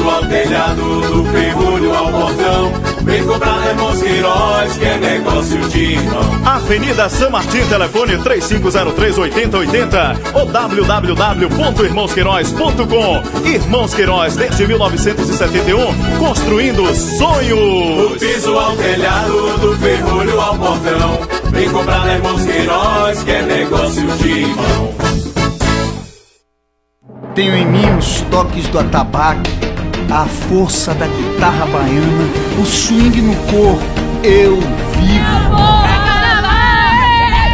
piso ao telhado, do ferrolho ao portão. Vem comprar na Irmãos Queiroz, que é negócio de irmão. Avenida São Martim, telefone 3503-8080 ou www.irmãosqueiroz.com. Irmãos Queiroz, desde 1971, construindo sonhos. Do piso ao telhado, do ferrolho ao portão. Vem comprar na Irmãos Queiroz, que é negócio de irmão. Tenho em mim os toques do atabaque, a força da guitarra baiana, o swing no corpo, eu vivo.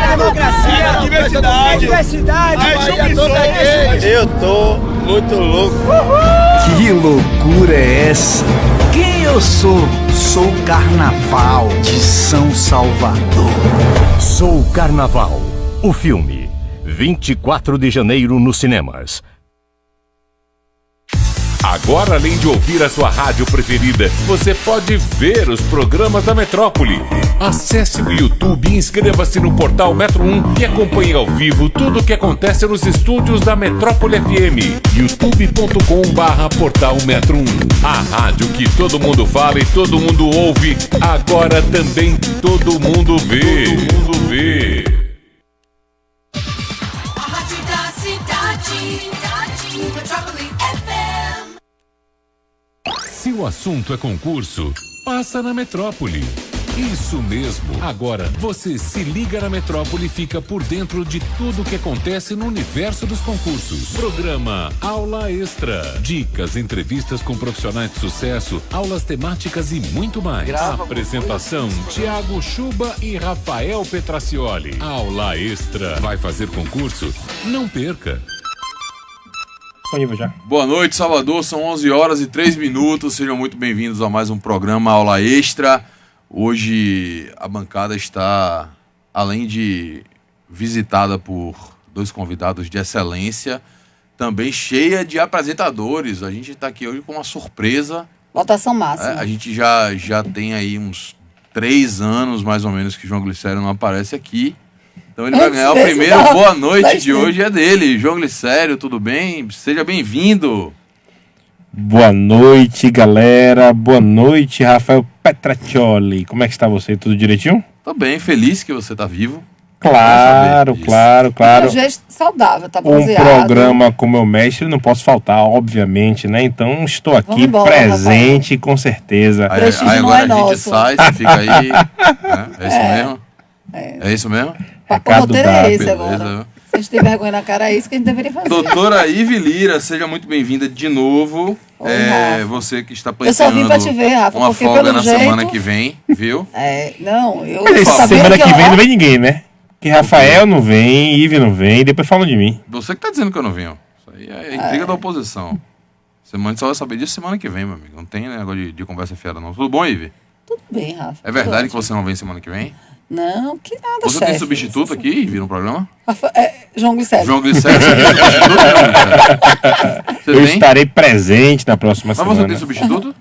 Democracia, diversidade, eu tô muito louco. Que loucura é essa? Quem eu sou? Sou o Carnaval de São Salvador. Sou o Carnaval, o filme, 24 de janeiro nos cinemas. Agora, além de ouvir a sua rádio preferida, você pode ver os programas da Metrópole. Acesse o YouTube e inscreva-se no portal Metro 1 e acompanhe ao vivo tudo o que acontece nos estúdios da Metrópole FM. youtube.com/portal Metro 1. A rádio que todo mundo fala e todo mundo ouve, agora também todo mundo vê. Todo mundo vê. A rádio da cidade, Metrópole FM. Se o assunto é concurso, passa na Metrópole. Isso mesmo. Agora, você se liga na Metrópole e fica por dentro de tudo o que acontece no universo dos concursos. Programa Aula Extra. Dicas, entrevistas com profissionais de sucesso, aulas temáticas e muito mais. Apresentação, Tiago Chuba e Rafael Petracioli. Aula Extra. Vai fazer concurso? Não perca. Já. Boa noite, Salvador. São 11 horas e 3 minutos. Sejam muito bem-vindos a mais um programa Aula Extra. Hoje a bancada está, além de visitada por dois convidados de excelência, também cheia de apresentadores. A gente está aqui hoje com uma surpresa. Lotação máxima. A gente já tem aí uns 3 anos, mais ou menos, que João Glicério não aparece aqui. Então ele vai ganhar o primeiro boa noite de hoje, é dele. João Glicério, tudo bem? Seja bem-vindo. Boa noite, galera. Boa noite, Rafael Petracioli. Como é que está você? Tudo direitinho? Tô bem, feliz que você tá vivo. Claro. Um gesto saudável, tá bronzeado. Um programa com meu mestre não posso faltar, obviamente, né? Então estou aqui presente, com certeza. Aí agora a gente sai, você fica aí. É isso mesmo? É isso mesmo? O roteiro é esse agora. Se a gente tem vergonha na cara, é isso que a gente deveria fazer. Doutora Ive Lira, seja muito bem-vinda de novo. Oi, você que está planejando eu só vim pra te ver, Rafa, uma porque folga pelo na jeito... semana que vem, viu? Semana que vem não vem ninguém, né? Que Rafael não vem, Ive não vem, depois falam de mim. Você que tá dizendo que eu não venho. Isso aí é intriga da oposição. Semana só vai saber disso semana que vem, meu amigo. Não tem negócio de conversa fiada, não. Tudo bom, Ive? Tudo bem, Rafa. É verdade que você não vem semana que vem? Não, que nada, Você tem substituto aqui, Ive, no programa? João Glicério. João Glicério, você tem substituto, João Eu estarei presente na próxima semana. Mas você tem substituto?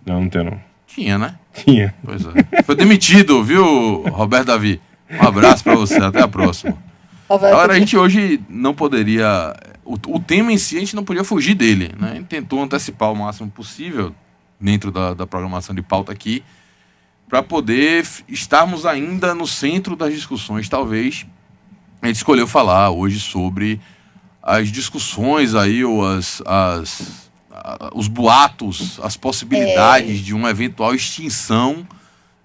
Não tenho não. Tinha, né? Tinha. Pois é. Foi demitido, viu, Roberto Davi? Um abraço pra você, até a próxima. Agora, a gente hoje não poderia... O tema em si, a gente não podia fugir dele, né? A gente tentou antecipar o máximo possível dentro da programação de pauta aqui, para poder estarmos ainda no centro das discussões. Talvez a gente escolheu falar hoje sobre as discussões aí, ou os boatos, as possibilidades de uma eventual extinção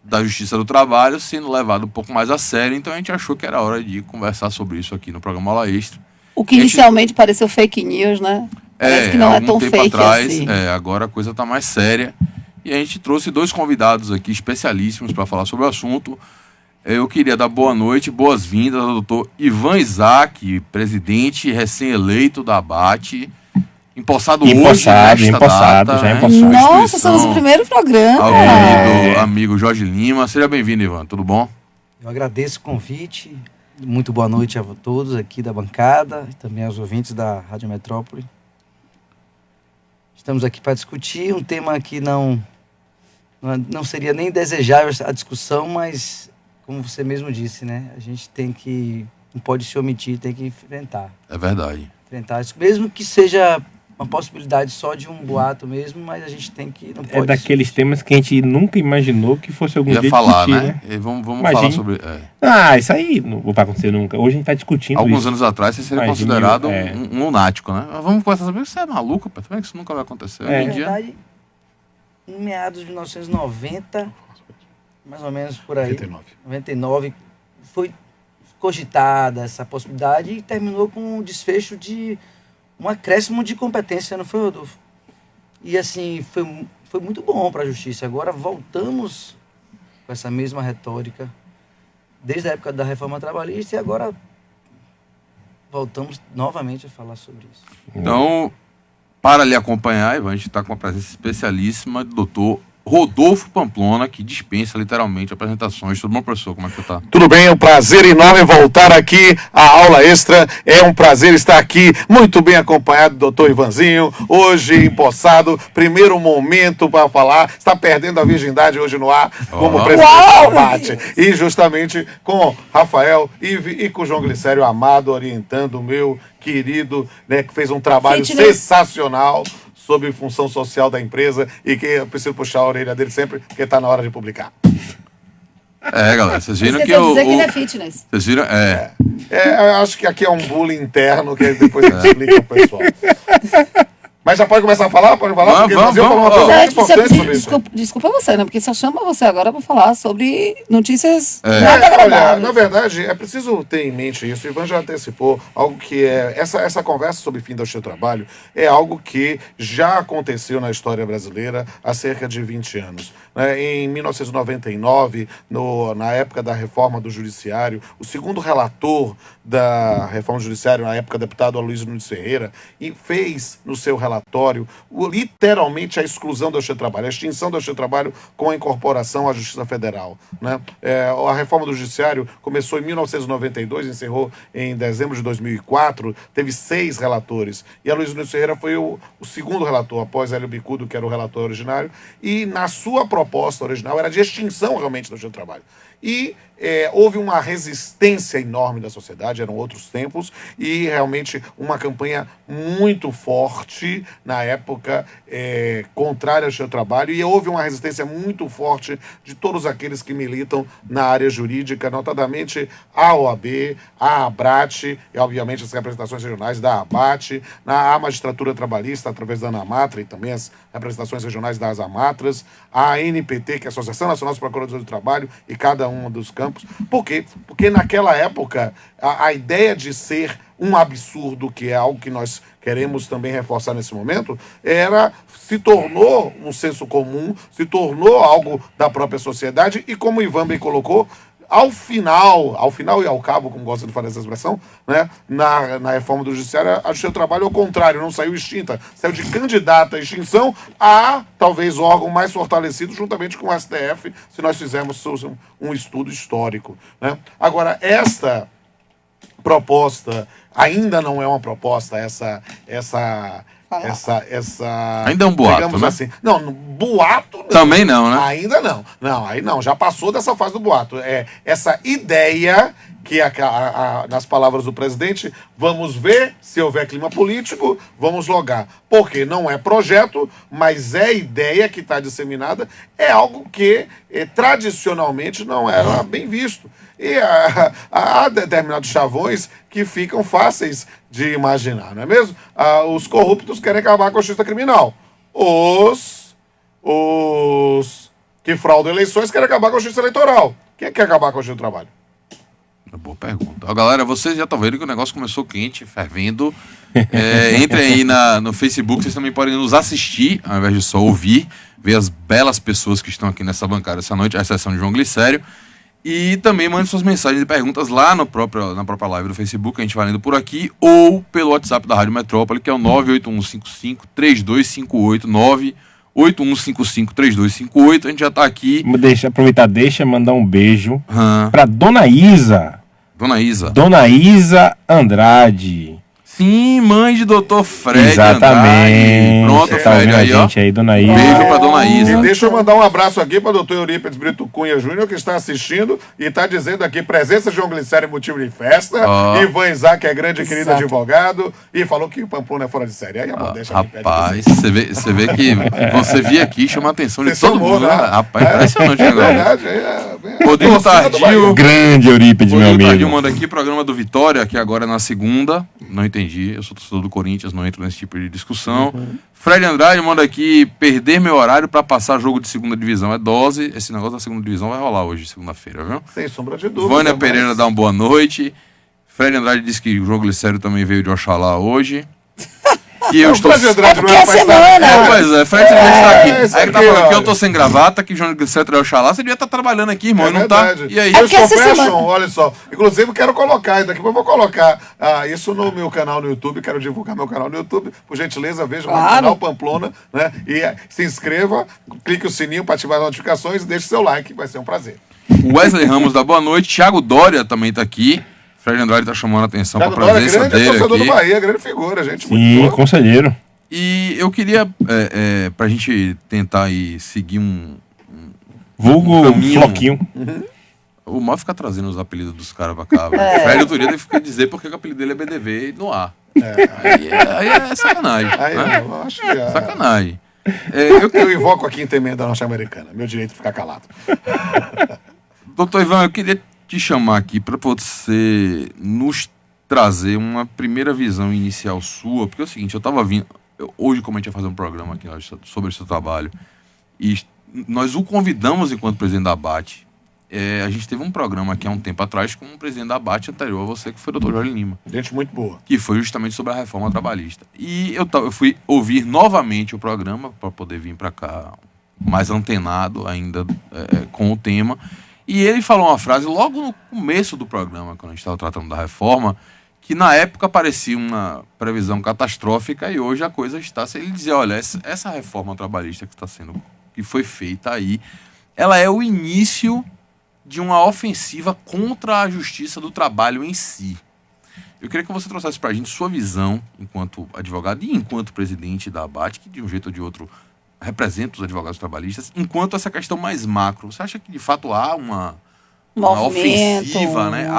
da Justiça do Trabalho sendo levado um pouco mais a sério. Então a gente achou que era hora de conversar sobre isso aqui no programa Aula Extra. O que inicialmente pareceu fake news, né? Parece que não é tão fake assim. Agora a coisa está mais séria. E a gente trouxe 2 convidados aqui especialíssimos para falar sobre o assunto. Eu queria dar boa noite, boas-vindas ao doutor Ivan Isaac, presidente recém-eleito da ABAT, empossado hoje, nesta data. Nossa, somos o primeiro programa. Ao querido amigo Jorge Lima. Seja bem-vindo, Ivan, tudo bom? Eu agradeço o convite. Muito boa noite a todos aqui da bancada e também aos ouvintes da Rádio Metrópole. Estamos aqui para discutir um tema que não seria nem desejável a discussão, mas, como você mesmo disse, né? A gente não pode se omitir, tem que enfrentar. É verdade. Enfrentar isso, mesmo que seja uma possibilidade só de um boato mesmo, mas a gente tem que... Não pode daqueles temas que a gente nunca imaginou que fosse algum dia falar, discutir, né? E vamos Imagine. falar sobre... Isso aí não vai acontecer nunca. Hoje a gente tá discutindo Alguns isso. anos atrás você seria considerado um lunático, né? Mas vamos começar a saber, você é maluco, pô, também que isso nunca vai acontecer. Na verdade, em meados de 1990, mais ou menos por aí, 99, foi cogitada essa possibilidade e terminou com um desfecho de um acréscimo de competência, não foi, Rodolfo? E assim, foi muito bom para a justiça. Agora voltamos com essa mesma retórica desde a época da reforma trabalhista e agora voltamos novamente a falar sobre isso. Então, para lhe acompanhar, Ivan, a gente está com uma presença especialíssima do doutor Rodolfo Pamplona, que dispensa literalmente apresentações. Tudo bom, professor? Como é que você está? Tudo bem, é um prazer enorme voltar aqui à aula extra. É um prazer estar aqui, muito bem acompanhado do doutor Ivanzinho, hoje empossado, primeiro momento para falar, está perdendo a virgindade hoje no ar, como presidente do debate. E justamente com Rafael Ive e com o João Glicério Amado, orientando o meu querido, né, que fez um trabalho sensacional sobre função social da empresa e que eu preciso puxar a orelha dele sempre, porque está na hora de publicar. Galera, vocês viram que dizer que ele é fitness. Vocês viram? Eu acho que aqui é um bullying interno que depois a gente explica pro pessoal. Mas já pode começar a falar? Pode falar? Desculpa você, né? Porque só chama você agora para falar sobre notícias olha, na verdade, é preciso ter em mente isso. O Ivan já antecipou algo que é... Essa conversa sobre fim do seu trabalho é algo que já aconteceu na história brasileira há cerca de 20 anos. Em 1999, na época da reforma do judiciário, o segundo relator da reforma do judiciário, na época deputado Aloysio Nunes Ferreira, e fez no seu relatório literalmente a exclusão do trabalho, a extinção do trabalho com a incorporação à Justiça Federal. A reforma do judiciário começou em 1992, encerrou em dezembro de 2004, teve 6 relatores, e Aloysio Nunes Ferreira foi o segundo relator, após Hélio Bicudo, que era o relator originário, e na sua proposta original era de extinção realmente do trabalho. E houve uma resistência enorme da sociedade, eram outros tempos, e realmente uma campanha muito forte na época contrária ao seu trabalho, e houve uma resistência muito forte de todos aqueles que militam na área jurídica, notadamente a OAB, a ABRAT, e obviamente as representações regionais da ABAT, na magistratura trabalhista, através da ANAMATRA, e também as representações regionais das AMATRAs, a ANPT, que é a Associação Nacional dos Procuradores do Trabalho, e cada um dos campos. Por quê? Porque naquela época a ideia de ser um absurdo, que é algo que nós queremos também reforçar nesse momento, se tornou um senso comum, se tornou algo da própria sociedade, e como o Ivan bem colocou, ao final e ao cabo, como gosta de falar essa expressão, né, na reforma do judiciário, a Justiça do Trabalho, ao contrário, não saiu extinta, saiu de candidata à extinção a, talvez, órgão mais fortalecido, juntamente com o STF, se nós fizermos um estudo histórico. Né? Agora, esta proposta ainda não é uma proposta, ainda é um boato, né? Assim. Não, boato não. Também não, né? Ainda não. Não, aí não, já passou dessa fase do boato. Essa ideia que, nas palavras do presidente, vamos ver, se houver clima político, vamos logar. Porque não é projeto, mas é ideia que está disseminada, é algo que tradicionalmente não era bem visto. E há determinados chavões que ficam fáceis de imaginar, não é mesmo? Os corruptos querem acabar com a justiça criminal. Os que fraudam eleições querem acabar com a justiça eleitoral. Quem quer acabar com a justiça do trabalho? Boa pergunta. Galera, vocês já estão vendo que o negócio começou quente, fervendo. Entrem aí no Facebook, vocês também podem nos assistir, ao invés de só ouvir, ver as belas pessoas que estão aqui nessa bancada essa noite, a exceção de João Glicério. E também mande suas mensagens e perguntas lá na própria live do Facebook, a gente vai lendo por aqui, ou pelo WhatsApp da Rádio Metrópole, que é o 98155-3258, 98155-3258. A gente já tá aqui. Deixa mandar um beijo pra Dona Isa. Dona Isa. Dona Isa Andrade. Sim, mãe de Dr. Fred. Exatamente. Pronto, Tá Fred, ouvindo a aí, ó. gente aí, dona Isa. Beijo pra dona Isa. E deixa eu mandar um abraço aqui para o doutor Eurípides Brito Cunha Júnior, que está assistindo e está dizendo aqui, presença de João Glicério é motivo de festa. Ivan Isaac é grande e querido advogado. E falou que o Pamplona é fora de série. Aí a mão deixa aqui. Rapaz, você vê que você vir aqui chama a atenção de todo mundo, né? Rapaz, impressionante É agora. verdade. Rodrigo Tardio. Grande Eurípides, meu Rodrigo amigo. Tardio manda aqui, programa do Vitória, que agora é na segunda. Não entendi, eu sou torcedor do Corinthians, não entro nesse tipo de discussão. Fred Andrade manda aqui, perder meu horário pra passar jogo de segunda divisão é dose. Esse negócio da segunda divisão vai rolar hoje, segunda-feira, viu? Sem sombra de dúvida. Vânia Pereira dá uma boa noite. Fred Andrade disse que o João Glicério também veio de Oxalá hoje. Que eu estou... Pois é, Fred Andrade está aqui. Esse Aí que tá aqui, falando que olha. eu tô sem gravata, que o João Glicério é Oxalá. Você devia estar trabalhando aqui, irmão, É e não tá. verdade. E aí? Eu sou fashion, olha só. Inclusive, quero colocar, daqui eu vou colocar isso no meu canal no YouTube. Quero divulgar meu canal no YouTube. Por gentileza, veja lá no canal Pamplona, né? E se inscreva, clique o sininho para ativar as notificações e deixe seu like, vai ser um prazer. O Wesley Ramos dá boa noite. Thiago Dória também tá aqui. Fred Andrade tá chamando a atenção para a presença grande dele torcedor aqui. do Bahia, grande figura, gente. Sim, muito conselheiro. E eu queria, pra gente tentar aí seguir Vulgo caminho. Floquinho. O mal ficar trazendo os apelidos dos caras pra cá. velho. Fred outro dia teve que dizer porque o apelido dele é BDV no ar. Aí é sacanagem. Aí né? eu acho que Sacanagem. Eu invoco a quinta emenda norte-americana. Meu direito de ficar calado. Doutor Ivan, eu queria te chamar aqui para você nos trazer uma primeira visão inicial sua, porque é o seguinte, eu tava vindo, hoje como a gente ia fazer um programa aqui sobre o seu trabalho, e nós o convidamos enquanto presidente da ABAT. A gente teve um programa aqui há um tempo atrás com o presidente da ABAT anterior a você, que foi o Dr. Jorge Lima. Gente muito boa. Que foi justamente sobre a reforma trabalhista. E eu fui ouvir novamente o programa para poder vir para cá mais antenado ainda com o tema. E ele falou uma frase logo no começo do programa, quando a gente estava tratando da reforma, que na época parecia uma previsão catastrófica e hoje a coisa está... Ele dizia, olha, essa reforma trabalhista que foi feita aí, ela é o início de uma ofensiva contra a justiça do trabalho em si. Eu queria que você trouxesse para a gente sua visão enquanto advogado e enquanto presidente da ABAT, que de um jeito ou de outro representa os advogados trabalhistas, enquanto essa questão mais macro. Você acha que de fato há uma ofensiva, né?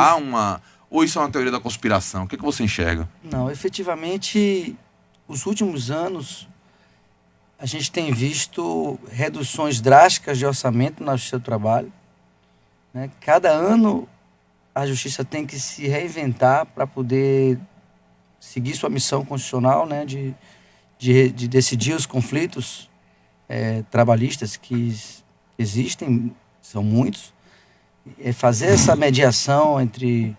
Ou isso é uma teoria da conspiração? O que você enxerga? Não, efetivamente, os últimos anos, a gente tem visto reduções drásticas de orçamento na Justiça do Trabalho. Né? Cada ano, a Justiça tem que se reinventar para poder seguir sua missão constitucional, né? de decidir os conflitos trabalhistas que existem, são muitos, fazer essa mediação entre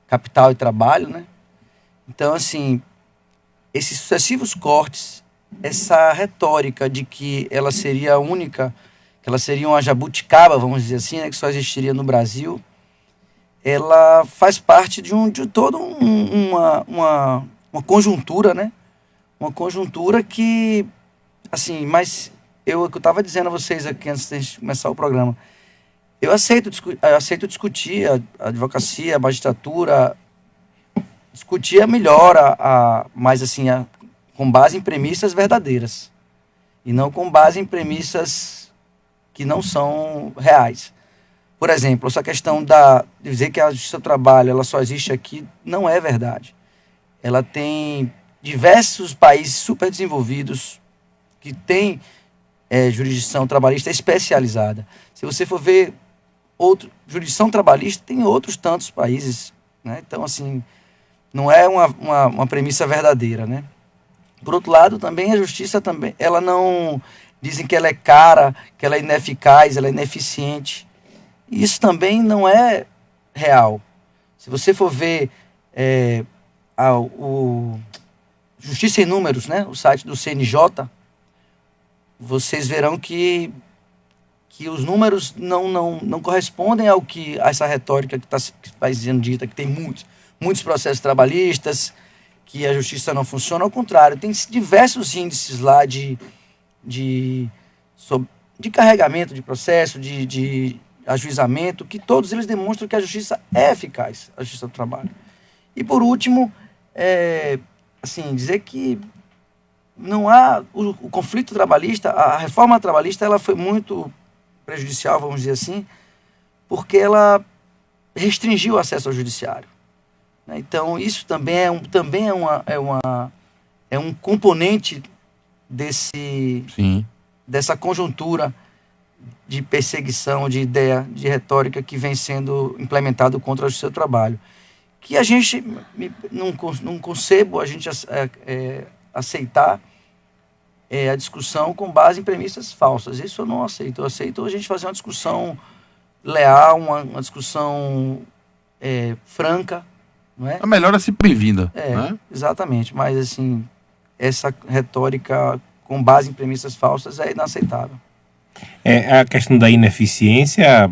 capital e trabalho, né? Então, assim, esses sucessivos cortes, essa retórica de que ela seria única, que ela seria uma jabuticaba, vamos dizer assim, né, que só existiria no Brasil, ela faz parte de toda uma conjuntura, né? Uma conjuntura que, assim, mas eu estava dizendo a vocês aqui antes de começar o programa, eu aceito discutir a advocacia, a magistratura, discutir a melhora, mas assim, com base em premissas verdadeiras e não com base em premissas que não são reais. Por exemplo, essa questão de dizer que a Justiça do Trabalho ela só existe aqui, não é verdade. Ela tem diversos países super desenvolvidos que têm jurisdição trabalhista especializada. Se você for ver jurisdição trabalhista, tem outros tantos países, né? Então, assim, não é uma premissa verdadeira, né? Por outro lado, também a justiça também, ela não... Dizem que ela é cara, que ela é ineficaz, ela é ineficiente. Isso também não é real. Se você for ver o Justiça em Números, né? O site do CNJ, vocês verão que os números não correspondem ao que essa retórica que está sendo dita, que tem muitos processos trabalhistas, que a justiça não funciona. Ao contrário, tem diversos índices lá de carregamento de processo, de ajuizamento, que todos eles demonstram que a justiça é eficaz, a justiça do trabalho. E por último, assim, dizer que não há o conflito trabalhista, a reforma trabalhista, ela foi muito prejudicial, vamos dizer assim, porque ela restringiu o acesso ao judiciário. Então, isso também é um componente dessa conjuntura de perseguição, de ideia, de retórica que vem sendo implementado contra o seu trabalho. Que a gente não concebo a gente aceitar a discussão com base em premissas falsas. Isso eu não aceito. Eu aceito a gente fazer uma discussão leal, uma discussão franca. Não é? A melhor é sempre bem-vinda. Né? Exatamente. Mas, assim, essa retórica com base em premissas falsas é inaceitável. A questão da ineficiência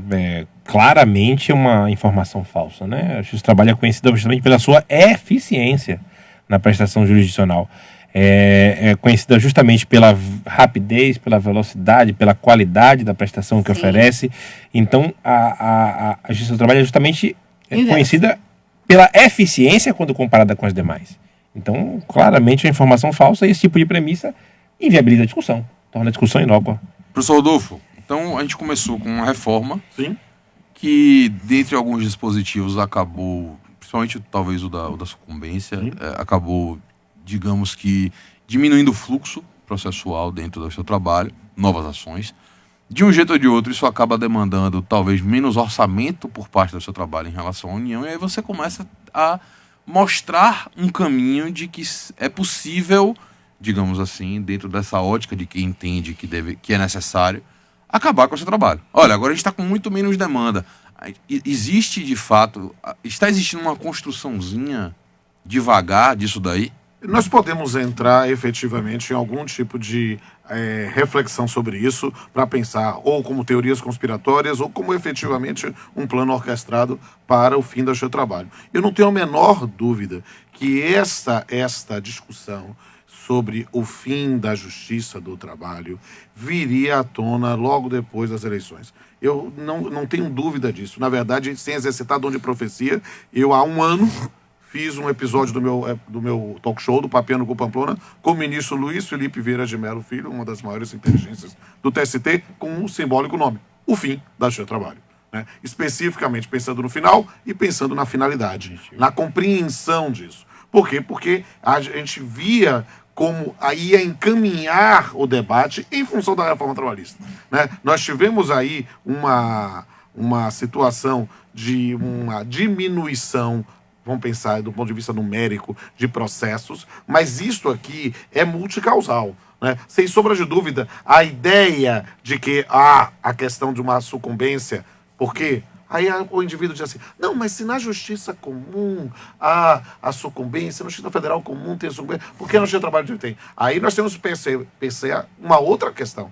claramente é uma informação falsa, né? A Justiça do Trabalho é conhecida justamente pela sua eficiência na prestação jurisdicional. É conhecida justamente pela rapidez, pela velocidade, pela qualidade da prestação que oferece. Então, a Justiça do Trabalho é justamente conhecida pela eficiência quando comparada com as demais. Então, claramente, é uma informação falsa e esse tipo de premissa inviabiliza a discussão, torna a discussão inócua. Professor Rodolfo, então a gente começou com uma reforma que, dentre alguns dispositivos, acabou, principalmente talvez o da sucumbência, acabou, digamos que, diminuindo o fluxo processual dentro do seu trabalho, novas ações. De um jeito ou de outro, isso acaba demandando talvez menos orçamento por parte do seu trabalho em relação à União, e aí você começa a mostrar um caminho de que é possível, digamos assim, dentro dessa ótica de quem entende que é necessário, acabar com o seu trabalho. Olha, agora a gente está com muito menos demanda. Existe, de fato, está existindo uma construçãozinha devagar disso daí? Nós podemos entrar efetivamente em algum tipo de reflexão sobre isso para pensar ou como teorias conspiratórias ou como efetivamente um plano orquestrado para o fim do seu trabalho. Eu não tenho a menor dúvida que esta discussão sobre o fim da justiça do trabalho viria à tona logo depois das eleições. Eu não tenho dúvida disso. Na verdade, sem exercitar dom de profecia, eu há um ano fiz um episódio do meu talk show, do Papiano com Pamplona, com o ministro Luiz Felipe Vieira de Mello Filho, uma das maiores inteligências do TST, com um simbólico nome: o fim da justiça do trabalho. Né? Especificamente pensando no final e pensando na finalidade, na compreensão disso. Por quê? Porque a gente via como ia encaminhar o debate em função da reforma trabalhista. Né? Nós tivemos aí uma situação de uma diminuição, vamos pensar do ponto de vista numérico, de processos, mas isto aqui é multicausal. Né? Sem sombra de dúvida, a ideia de que a questão de uma sucumbência, porque aí o indivíduo diz assim: não, mas se na justiça comum há a sucumbência, na justiça federal comum tem a sucumbência, por que na justiça do trabalho tem? Aí nós temos pensar uma outra questão.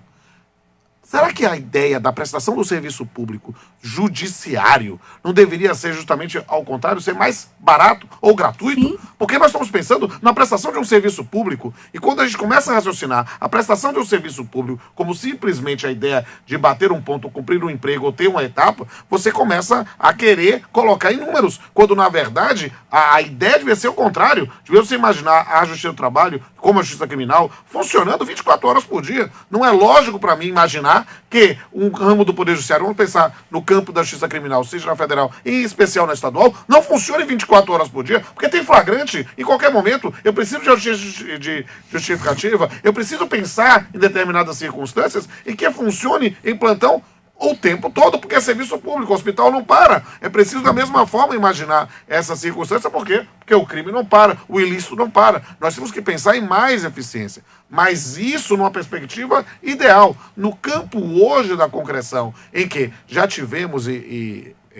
Será que a ideia da prestação do serviço público judiciário não deveria ser justamente ao contrário, ser mais barato ou gratuito? Sim. Porque nós estamos pensando na prestação de um serviço público, e quando a gente começa a raciocinar a prestação de um serviço público como simplesmente a ideia de bater um ponto, cumprir um emprego ou ter uma etapa, você começa a querer colocar em números, quando na verdade a ideia devia ser o contrário. Devia você imaginar a justiça do trabalho, como a justiça criminal, funcionando 24 horas por dia. Não é lógico para mim imaginar que um ramo do Poder Judiciário, vamos pensar no campo da justiça criminal, seja na federal, em especial na estadual, não funcione 24 horas por dia, porque tem flagrante em qualquer momento. Eu preciso de justificativa, eu preciso pensar em determinadas circunstâncias e que funcione em plantão o tempo todo, porque é serviço público, o hospital não para. É preciso da mesma forma imaginar essa circunstância, por quê? Porque o crime não para, o ilícito não para. Nós temos que pensar em mais eficiência, mas isso numa perspectiva ideal. No campo hoje da concreção, em que já tivemos,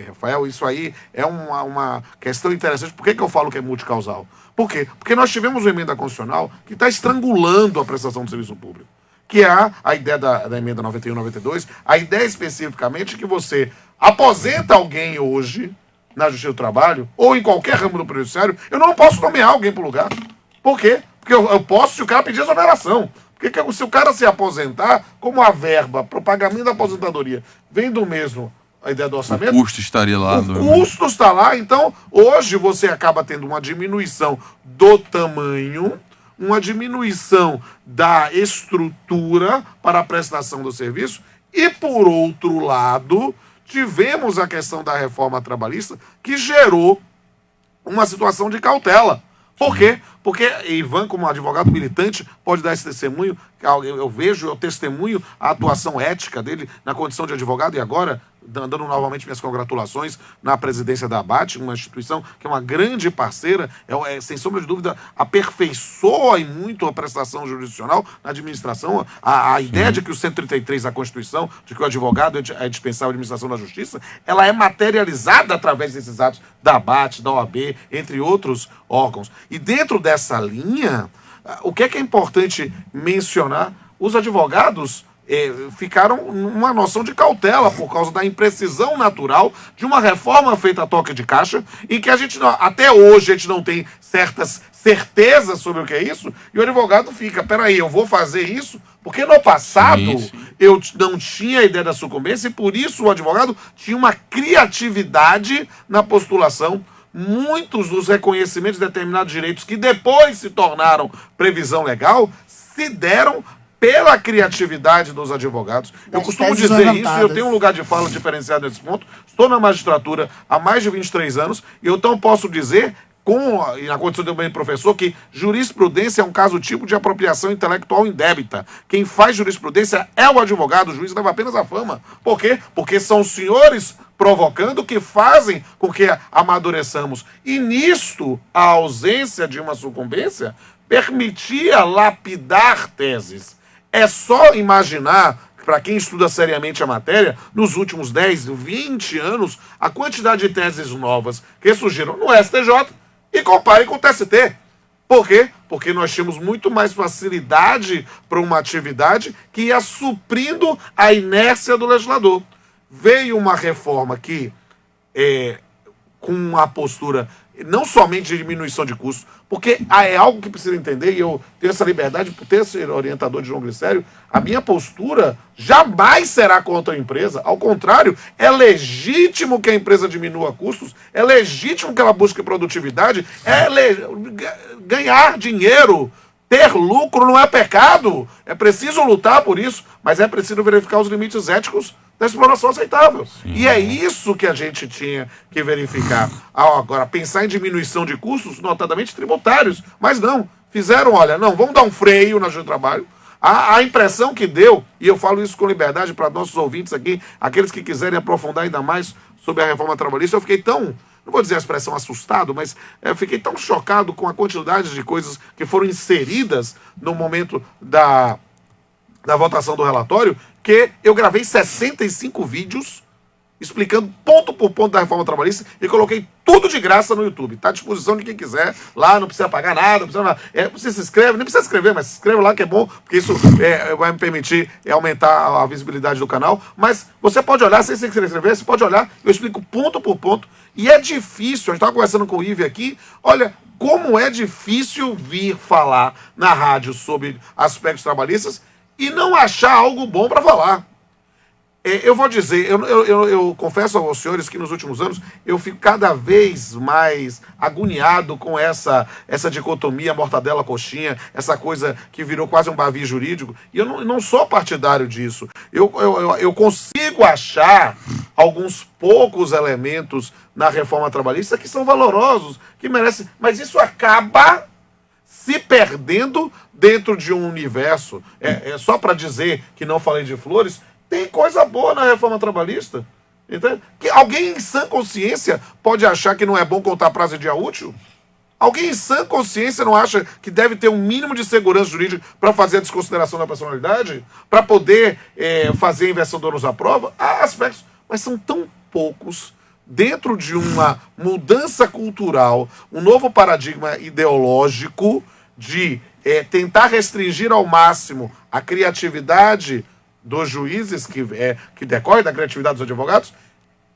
Rafael, isso aí é uma questão interessante. Por que eu falo que é multicausal? Por quê? Porque nós tivemos uma emenda constitucional que está estrangulando a prestação do serviço público, que é a ideia da emenda 91 e 92, a ideia especificamente que você aposenta alguém hoje na Justiça do Trabalho, ou em qualquer ramo do judiciário, eu não posso nomear alguém para o lugar. Por quê? Porque eu posso se o cara pedir exoneração. Porque se o cara se aposentar, como a verba para o pagamento da aposentadoria vem do mesmo a ideia do orçamento. O custo estaria lá. O custo está lá, então hoje você acaba tendo uma diminuição do tamanho, uma diminuição da estrutura para a prestação do serviço e, por outro lado, tivemos a questão da reforma trabalhista que gerou uma situação de cautela. Por quê? Porque Ivan, como advogado militante, pode dar esse testemunho. Eu testemunho a atuação ética dele na condição de advogado e agora, dando novamente minhas congratulações na presidência da ABAT, uma instituição que é uma grande parceira, sem sombra de dúvida, aperfeiçoa e muito a prestação jurisdicional na administração. A ideia de que o 133 da Constituição, de que o advogado é dispensável à administração da justiça, ela é materializada através desses atos da ABAT, da OAB, entre outros órgãos. E dentro dessa linha, o que é importante mencionar? Os advogados ficaram numa noção de cautela por causa da imprecisão natural de uma reforma feita a toque de caixa e que até hoje a gente não tem certas certezas sobre o que é isso, e o advogado fica, peraí, eu vou fazer isso porque no passado eu não tinha a ideia da sucumbência e por isso o advogado tinha uma criatividade na postulação. Muitos dos reconhecimentos de determinados direitos que depois se tornaram previsão legal se deram pela criatividade dos advogados. Eu costumo dizer isso, e eu tenho um lugar de fala diferenciado nesse ponto. Estou na magistratura há mais de 23 anos, e eu então posso dizer, na condição de um bem professor, que jurisprudência é um caso tipo de apropriação intelectual indébita. Quem faz jurisprudência é o advogado, o juiz leva apenas a fama. Por quê? Porque são os senhores provocando que fazem com que amadureçamos. E nisto, a ausência de uma sucumbência permitia lapidar teses. É só imaginar, para quem estuda seriamente a matéria, nos últimos 10, 20 anos, a quantidade de teses novas que surgiram no STJ e compare com o TST. Por quê? Porque nós tínhamos muito mais facilidade para uma atividade que ia suprindo a inércia do legislador. Veio uma reforma que, com uma postura não somente de diminuição de custos, porque é algo que precisa entender, e eu tenho essa liberdade por ter sido orientador de João Glicério, a minha postura jamais será contra a empresa, ao contrário, é legítimo que a empresa diminua custos, é legítimo que ela busque produtividade, ganhar dinheiro, ter lucro não é pecado, é preciso lutar por isso, mas é preciso verificar os limites éticos da exploração aceitável. Sim. E é isso que a gente tinha que verificar. Agora, pensar em diminuição de custos, notadamente tributários, mas não. Fizeram, vamos dar um freio na justiça do trabalho. A impressão que deu, e eu falo isso com liberdade para nossos ouvintes aqui, aqueles que quiserem aprofundar ainda mais sobre a reforma trabalhista, eu fiquei tão, não vou dizer a expressão assustado, mas eu fiquei tão chocado com a quantidade de coisas que foram inseridas no momento da votação do relatório, que eu gravei 65 vídeos explicando ponto por ponto da reforma trabalhista e coloquei tudo de graça no YouTube. Está à disposição de quem quiser. Lá não precisa pagar nada, não precisa nada. Você se inscreve, nem precisa escrever, mas se inscreve lá que é bom, porque isso vai me permitir aumentar a visibilidade do canal. Mas você pode olhar, sem se inscrever, você pode olhar, eu explico ponto por ponto. E é difícil, a gente estava conversando com o Ive aqui, olha, como é difícil vir falar na rádio sobre aspectos trabalhistas e não achar algo bom para falar. Eu vou dizer, eu confesso aos senhores que nos últimos anos eu fico cada vez mais agoniado com essa dicotomia mortadela-coxinha, essa coisa que virou quase um bavi jurídico, e eu não sou partidário disso. Eu consigo achar alguns poucos elementos na reforma trabalhista que são valorosos, que merecem, mas isso acaba se perdendo dentro de um universo. Só para dizer que não falei de flores, tem coisa boa na reforma trabalhista. Entende? Que alguém em sã consciência pode achar que não é bom contar prazo de dia útil? Alguém em sã consciência não acha que deve ter um mínimo de segurança jurídica para fazer a desconsideração da personalidade? Para poder fazer a inversão do ônus à prova? Há aspectos, mas são tão poucos dentro de uma mudança cultural, um novo paradigma ideológico de tentar restringir ao máximo a criatividade dos juízes, que decorre da criatividade dos advogados,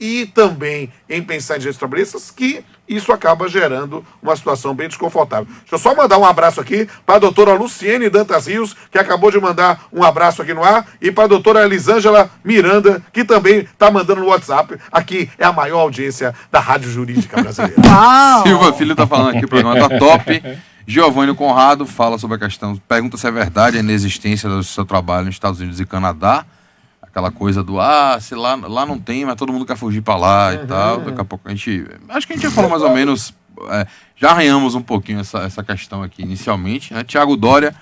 e também em pensar em direitos trabalhistas, que isso acaba gerando uma situação bem desconfortável. Deixa eu só mandar um abraço aqui para a doutora Luciene Dantas Rios, que acabou de mandar um abraço aqui no ar, e para a doutora Elisângela Miranda, que também está mandando no WhatsApp. Aqui é a maior audiência da Rádio Jurídica Brasileira. Silva Filho está falando aqui, o programa tá top. Giovanni Conrado fala sobre a questão, pergunta se é verdade a inexistência do seu trabalho nos Estados Unidos e Canadá. Aquela coisa do, se lá não tem, mas todo mundo quer fugir pra lá e tal. Daqui a pouco a gente... Acho que a gente já falou mais ou menos... já arranhamos um pouquinho essa questão aqui inicialmente. Né? Tiago Dória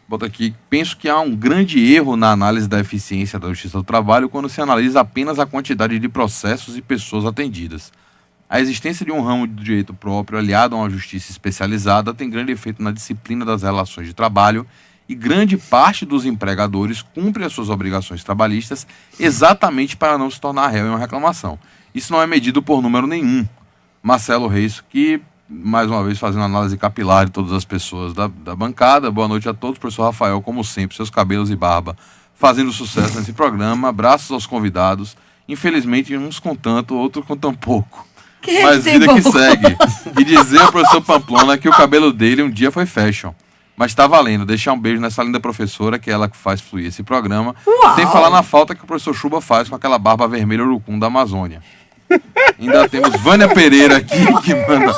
bota aqui, penso que há um grande erro na análise da eficiência da Justiça do Trabalho quando se analisa apenas a quantidade de processos e pessoas atendidas. A existência de um ramo de direito próprio aliado a uma justiça especializada tem grande efeito na disciplina das relações de trabalho e grande parte dos empregadores cumpre as suas obrigações trabalhistas exatamente para não se tornar réu em uma reclamação. Isso não é medido por número nenhum. Marcelo Reis, que, mais uma vez, fazendo análise capilar de todas as pessoas da bancada. Boa noite a todos. Professor Rafael, como sempre, seus cabelos e barba fazendo sucesso nesse programa. Abraços aos convidados. Infelizmente, uns com tanto, outros com tão pouco. Mas vida que segue. E dizer ao professor Pamplona que o cabelo dele um dia foi fashion. Mas tá valendo. Deixar um beijo nessa linda professora, que é ela que faz fluir esse programa. Uau. Sem falar na falta que o professor Chuba faz com aquela barba vermelha urucum da Amazônia. Ainda temos Vânia Pereira aqui, que manda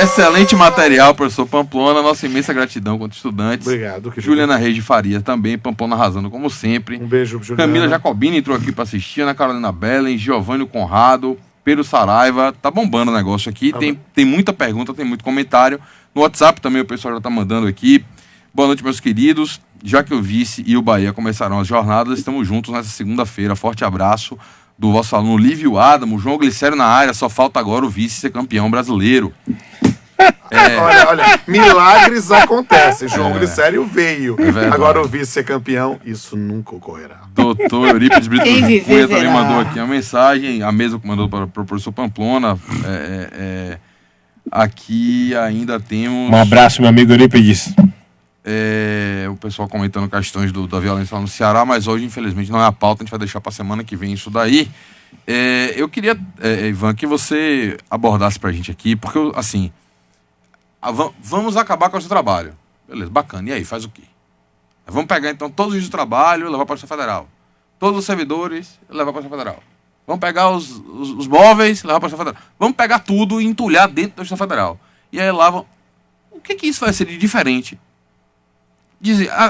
excelente material, professor Pamplona. Nossa imensa gratidão quanto estudantes. Obrigado. Juliana Reis de Faria também, Pamplona arrasando como sempre. Um beijo, Juliana. Camila Jacobini entrou aqui para assistir, Ana Carolina Bellen, Giovanni Conrado, Pedro Saraiva. Tá bombando o negócio aqui. Tem muita pergunta, tem muito comentário. No WhatsApp também o pessoal já tá mandando aqui. Boa noite, meus queridos. Já que o Vice e o Bahia começarão as jornadas, estamos juntos nessa segunda-feira. Forte abraço do vosso aluno Lívio Adamo, João Glicério na área. Só falta agora o Vice ser campeão brasileiro. Olha, milagres acontecem. João Glicério veio. Agora o Vice ser campeão, isso nunca ocorrerá. Doutor Eurípides Brito Cunha também mandou aqui uma mensagem. A mesma que mandou para o professor Pamplona. Aqui ainda temos... Um abraço, meu amigo Eurípides. O pessoal comentando questões da violência lá no Ceará, mas hoje, infelizmente, não é a pauta. A gente vai deixar para a semana que vem isso daí. Eu queria, Ivan, que você abordasse para a gente aqui, porque, assim, vamos acabar com o seu trabalho. Beleza, bacana. E aí, faz o quê? Vamos pegar, então, todos os dias de trabalho e levar para a Justiça Federal. Todos os servidores e levar para a Justiça Federal. Vamos pegar os móveis e levar para a Justiça Federal. Vamos pegar tudo e entulhar dentro da Justiça Federal. E aí lá vão... O que isso vai ser de diferente?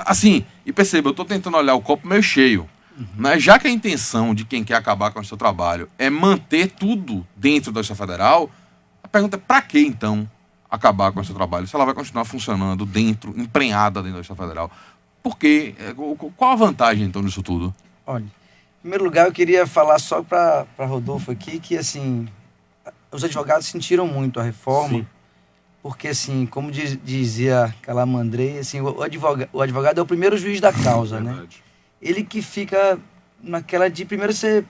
Assim, e perceba, eu estou tentando olhar o copo meio cheio. Né? Já que a intenção de quem quer acabar com o seu trabalho é manter tudo dentro da Justiça Federal, a pergunta é para que, então, acabar com o seu trabalho? Se ela vai continuar funcionando dentro, emprenhada dentro da Justiça Federal. Por quê? Qual a vantagem, então, disso tudo? Olha, em primeiro lugar, eu queria falar só para Rodolfo aqui que, assim, os advogados sentiram muito a reforma. Sim. Porque, assim, como dizia Calamandrei, assim, o advogado é o primeiro juiz da causa, né? Ele que fica naquela de... Primeiro você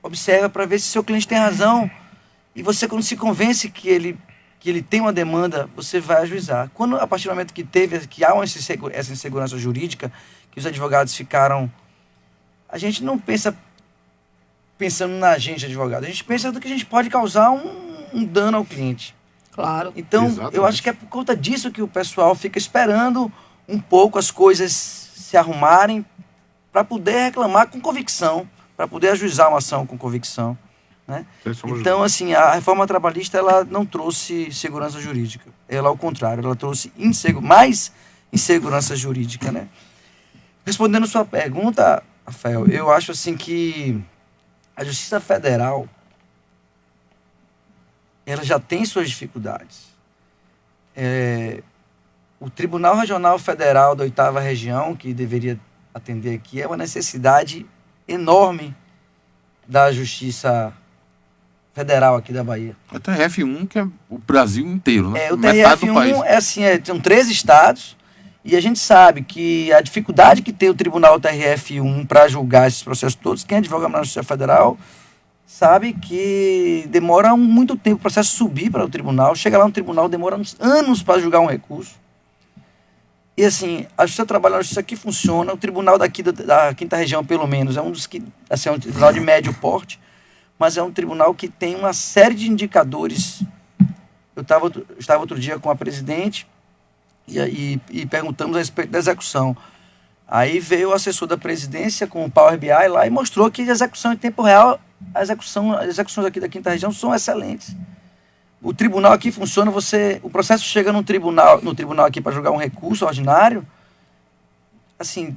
observa para ver se seu cliente tem razão. E você, quando se convence que ele tem uma demanda, você vai ajuizar. Quando, a partir do momento que há essa insegurança jurídica, que os advogados ficaram... A gente não pensa pensando na gente, advogado. A gente pensa do que a gente pode causar um dano ao cliente. Claro. Então, exatamente. Eu acho que é por conta disso que o pessoal fica esperando um pouco as coisas se arrumarem para poder reclamar com convicção, para poder ajuizar uma ação com convicção. Né? Então, assim, a reforma trabalhista ela não trouxe segurança jurídica. Ela, ao contrário, ela trouxe mais insegurança jurídica. Né? Respondendo a sua pergunta, Rafael, eu acho assim que a Justiça Federal ela já tem suas dificuldades. O Tribunal Regional Federal da 8ª Região, que deveria atender aqui, é uma necessidade enorme da Justiça Federal aqui da Bahia. O TRF1, que é o Brasil inteiro, né? O TRF1 são 13 estados, e a gente sabe que a dificuldade que tem o Tribunal TRF1 para julgar esses processos todos, quem advoga na Justiça Federal sabe que demora muito tempo o processo subir para o tribunal. Chega lá no tribunal, demora uns anos para julgar um recurso. E assim, a Justiça Trabalhista, a Justiça que funciona, o tribunal daqui da 5ª Região, pelo menos, é um dos que, assim, é um tribunal de médio porte, mas é um tribunal que tem uma série de indicadores. Eu estava outro dia com a presidente e perguntamos a respeito da execução. Aí veio o assessor da presidência com o Power BI lá e mostrou que a execução em tempo real, as execuções aqui da Quinta Região são excelentes. O tribunal aqui funciona, o processo chega no tribunal aqui para julgar um recurso ordinário, assim,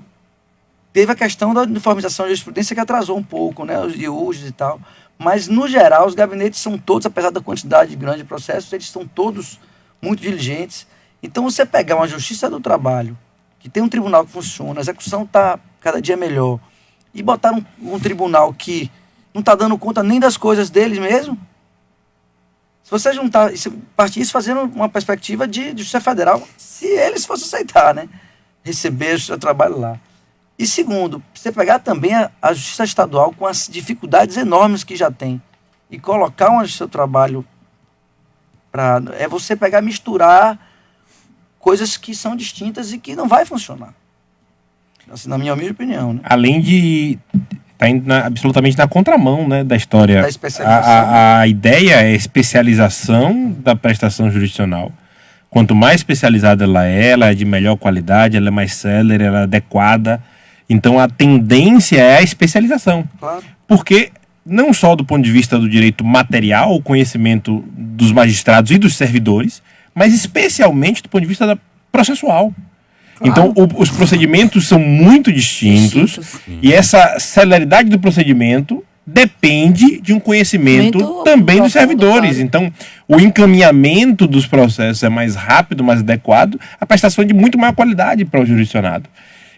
teve a questão da uniformização de jurisprudência que atrasou um pouco, né, os IUJs e tal, mas no geral os gabinetes são todos, apesar da quantidade grande de processos, eles são todos muito diligentes. Então você pegar uma justiça do trabalho, que tem um tribunal que funciona, a execução está cada dia melhor, e botar um tribunal que não está dando conta nem das coisas deles mesmo, se você juntar, partir isso fazendo uma perspectiva de justiça federal, se eles fossem aceitar, né, receber o seu trabalho lá. E segundo, você pegar também a justiça estadual com as dificuldades enormes que já tem e colocar uma justiça do trabalho é você pegar e misturar coisas que são distintas e que não vai funcionar. Assim, na minha humilde opinião, né? Além de tá indo absolutamente na contramão, né, da história. Da especialização. A ideia é a especialização da prestação jurisdicional. Quanto mais especializada ela é de melhor qualidade, ela é mais célere, ela é adequada. Então a tendência é a especialização. Claro. Porque não só do ponto de vista do direito material, o conhecimento dos magistrados e dos servidores, mas especialmente do ponto de vista processual. Claro. Então, os procedimentos são muito distintos e essa celeridade do procedimento depende de um conhecimento muito também dos servidores. Claro. Então, o encaminhamento dos processos é mais rápido, mais adequado, a prestação é de muito maior qualidade para o jurisdicionado.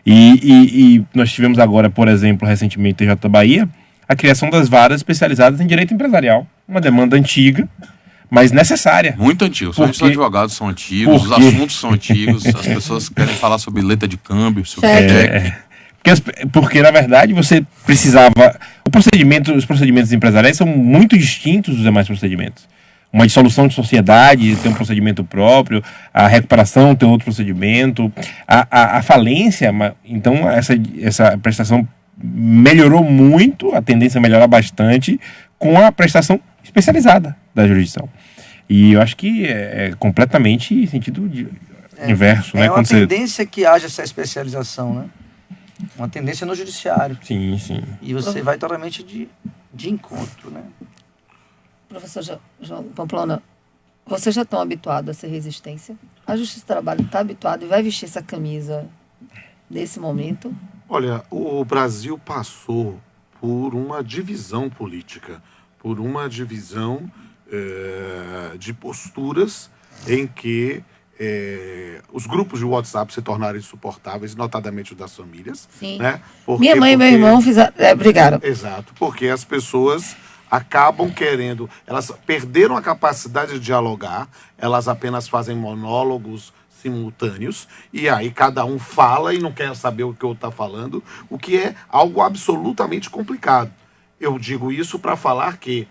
E nós tivemos agora, por exemplo, recentemente em TJ Bahia, a criação das varas especializadas em direito empresarial. Uma demanda antiga, mas necessária. Muito antigo. Os advogados são antigos, os assuntos são antigos, as pessoas querem falar sobre letra de câmbio, sobre porque, na verdade, você precisava... Os procedimentos empresariais são muito distintos dos demais procedimentos. Uma dissolução de sociedade tem um procedimento próprio, a recuperação tem outro procedimento, a falência, então essa prestação melhorou muito, a tendência é melhorar bastante com a prestação especializada da jurisdição. E eu acho que é completamente em sentido inverso. É uma tendência que haja essa especialização, né? Uma tendência no judiciário. Sim, sim. E você vai totalmente de encontro, né? Professor João Pamplona, vocês já estão habituados a ser resistência? A Justiça do Trabalho está habituada e vai vestir essa camisa nesse momento? Olha, o Brasil passou por uma divisão política, por uma divisão de posturas em que os grupos de WhatsApp se tornaram insuportáveis, notadamente os das famílias. Sim. Né? Minha mãe e meu irmão brigaram. Exato, porque as pessoas acabam querendo, elas perderam a capacidade de dialogar, elas apenas fazem monólogos simultâneos, e aí cada um fala e não quer saber o que o outro está falando, o que é algo absolutamente complicado. Eu digo isso para falar que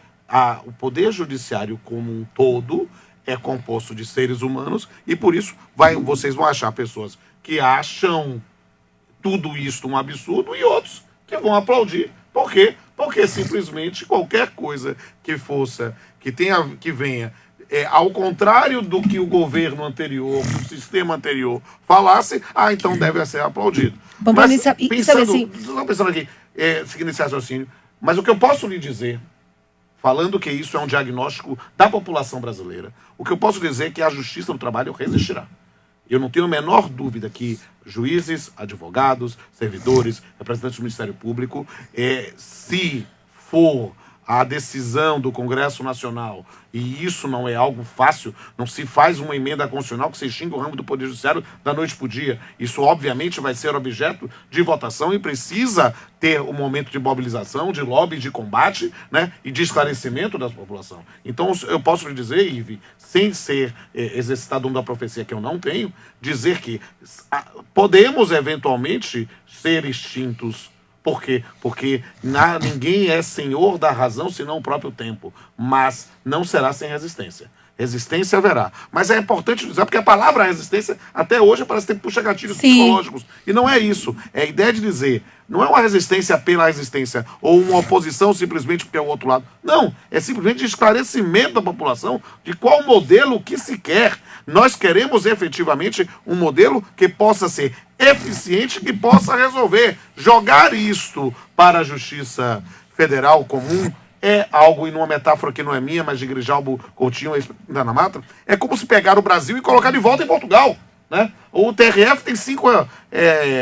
o Poder Judiciário como um todo é composto de seres humanos e por isso vocês vão achar pessoas que acham tudo isso um absurdo e outros que vão aplaudir. Por quê? Porque simplesmente qualquer coisa que venha ao contrário do que o governo anterior, que o sistema anterior falasse, então deve ser aplaudido. Mas pensando aqui, seguindo esse raciocínio, mas o que eu posso lhe dizer, falando que isso é um diagnóstico da população brasileira, o que eu posso dizer é que a Justiça do Trabalho resistirá. Eu não tenho a menor dúvida que juízes, advogados, servidores, representantes do Ministério Público, se for a decisão do Congresso Nacional, e isso não é algo fácil, não se faz uma emenda constitucional que se extinga o ramo do Poder Judiciário da noite para o dia. Isso, obviamente, vai ser objeto de votação e precisa ter um momento de mobilização, de lobby, de combate, né, e de esclarecimento da população. Então, eu posso lhe dizer, Ive, sem ser exercitado da profecia que eu não tenho, dizer que podemos, eventualmente, ser extintos. Por quê? Porque ninguém é senhor da razão senão o próprio tempo. Mas não será sem resistência. Resistência haverá. Mas é importante dizer, porque a palavra resistência até hoje parece ter puxa-gatilhos psicológicos. E não é isso. É a ideia de dizer, não é uma resistência pela resistência, ou uma oposição simplesmente porque é o outro lado. Não, é simplesmente de esclarecimento da população de qual modelo que se quer. Nós queremos efetivamente um modelo que possa ser eficiente, que possa resolver. Jogar isto para a Justiça Federal comum é algo, e numa metáfora que não é minha, mas de Grijalbo Coutinho da Mata, é como se pegar o Brasil e colocar de volta em Portugal. Né? O TRF tem 5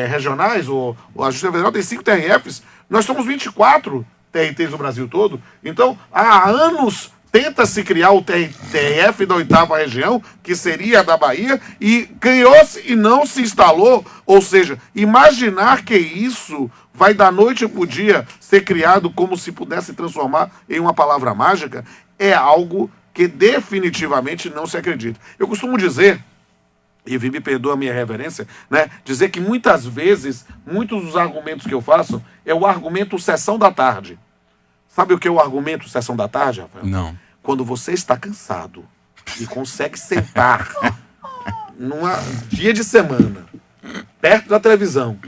regionais, a Justiça Federal tem 5 TRFs, nós somos 24 TRTs no Brasil todo. Então, há anos tenta-se criar o TRF da 8ª região, que seria a da Bahia, e ganhou-se e não se instalou. Ou seja, imaginar que isso vai da noite para o dia ser criado como se pudesse transformar em uma palavra mágica, é algo que definitivamente não se acredita. Eu costumo dizer, e me perdoa a minha reverência, né, dizer que muitas vezes, muitos dos argumentos que eu faço é o argumento sessão da tarde. Sabe o que é o argumento sessão da tarde, Rafael? Não. Quando você está cansado e consegue sentar num dia de semana, perto da televisão,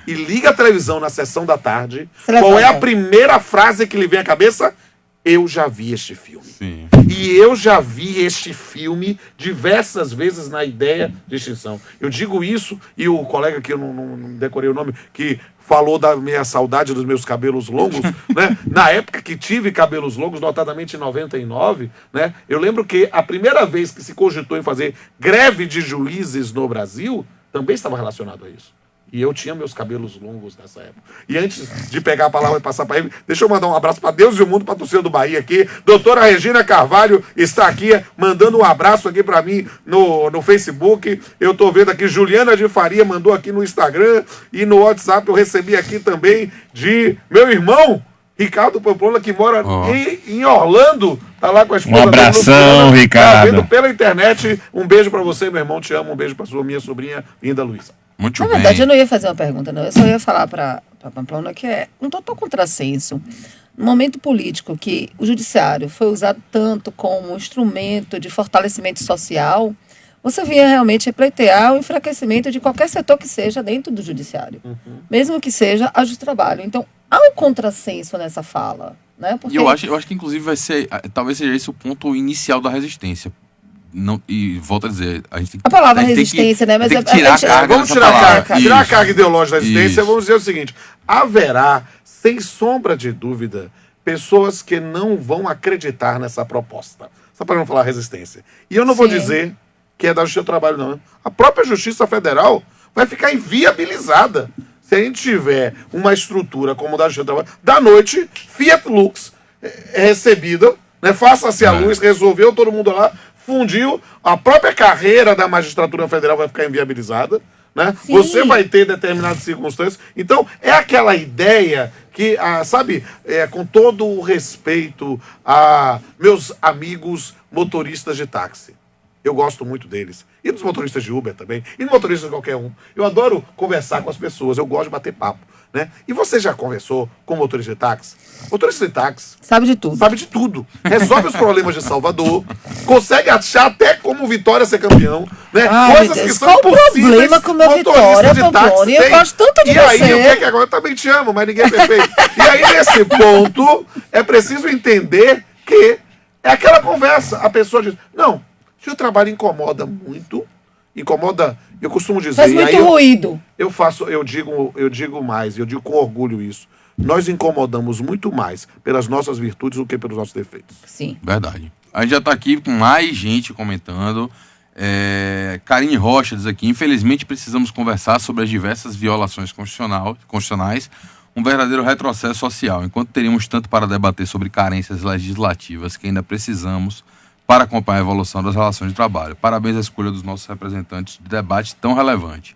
e liga a televisão na sessão da tarde, qual é a primeira frase que lhe vem à cabeça? Eu já vi este filme. Sim. E eu já vi este filme diversas vezes na ideia de extinção. Eu digo isso, e o colega que eu não decorei o nome, que falou da minha saudade dos meus cabelos longos, né? Na época que tive cabelos longos, notadamente em 99, né? Eu lembro que a primeira vez que se cogitou em fazer greve de juízes no Brasil, também estava relacionado a isso. E eu tinha meus cabelos longos nessa época. E antes de pegar a palavra e passar para ele, deixa eu mandar um abraço para Deus e o mundo, para a torcida do Bahia aqui. Doutora Regina Carvalho está aqui, mandando um abraço aqui para mim no Facebook. Eu estou vendo aqui, Juliana de Faria mandou aqui no Instagram e no WhatsApp. Eu recebi aqui também de meu irmão, Ricardo Pamplona, que mora em Orlando. Tá lá com a esposa. Um abração, dele, Ricardo. Tá vendo pela internet. Um beijo para você, meu irmão. Te amo. Um beijo para sua minha sobrinha, linda Luísa. Muito Na verdade, eu não ia fazer uma pergunta, não. Eu só ia falar para Pamplona que é um total contrassenso. No momento político que o judiciário foi usado tanto como instrumento de fortalecimento social, você vinha realmente pleitear o enfraquecimento de qualquer setor que seja dentro do judiciário. Mesmo que seja a Justiça do Trabalho. Então, há um contrassenso nessa fala. Né? Porque... E eu acho que inclusive vai ser, talvez seja esse o ponto inicial da resistência. Não, e volto a dizer, a gente tem que... A palavra resistência, né? Mas tem que tirar a carga. Vamos tirar a carga ideológica da resistência. Vamos dizer o seguinte: haverá, sem sombra de dúvida, pessoas que não vão acreditar nessa proposta. Só para não falar resistência. E eu não vou dizer que é da Justiça do Trabalho, não. A própria Justiça Federal vai ficar inviabilizada se a gente tiver uma estrutura como a da Justiça do Trabalho. Da noite, Fiat Lux é recebida, né? Faça-se a luz, resolveu, todo mundo lá, fundiu, a própria carreira da magistratura federal vai ficar inviabilizada, né? Você vai ter determinadas circunstâncias. Então, é aquela ideia que, sabe, com todo o respeito a meus amigos motoristas de táxi. Eu gosto muito deles. E dos motoristas de Uber também. E dos motoristas de qualquer um. Eu adoro conversar com as pessoas. Eu gosto de bater papo. Né? E você já conversou com motorista de táxi? Motorista de táxi sabe de tudo. Sabe de tudo. Resolve os problemas de Salvador. Consegue achar até como Vitória ser campeão. Né? Coisas que são possíveis. Qual o problema com o meu Vitória, Pamplona? Eu gosto tanto de você. E aí, o que é que agora? Eu também te amo, mas ninguém é perfeito. E aí, nesse ponto, é preciso entender que é aquela conversa. A pessoa diz, não, se o trabalho incomoda muito, incomoda, eu costumo dizer... Faz muito ruído. Eu digo mais, eu digo com orgulho isso. Nós incomodamos muito mais pelas nossas virtudes do que pelos nossos defeitos. Sim. Verdade. A gente já está aqui com mais gente comentando. Karine Rocha diz aqui, infelizmente precisamos conversar sobre as diversas violações constitucionais, um verdadeiro retrocesso social, enquanto teríamos tanto para debater sobre carências legislativas que ainda precisamos para acompanhar a evolução das relações de trabalho. Parabéns à escolha dos nossos representantes de debate tão relevante.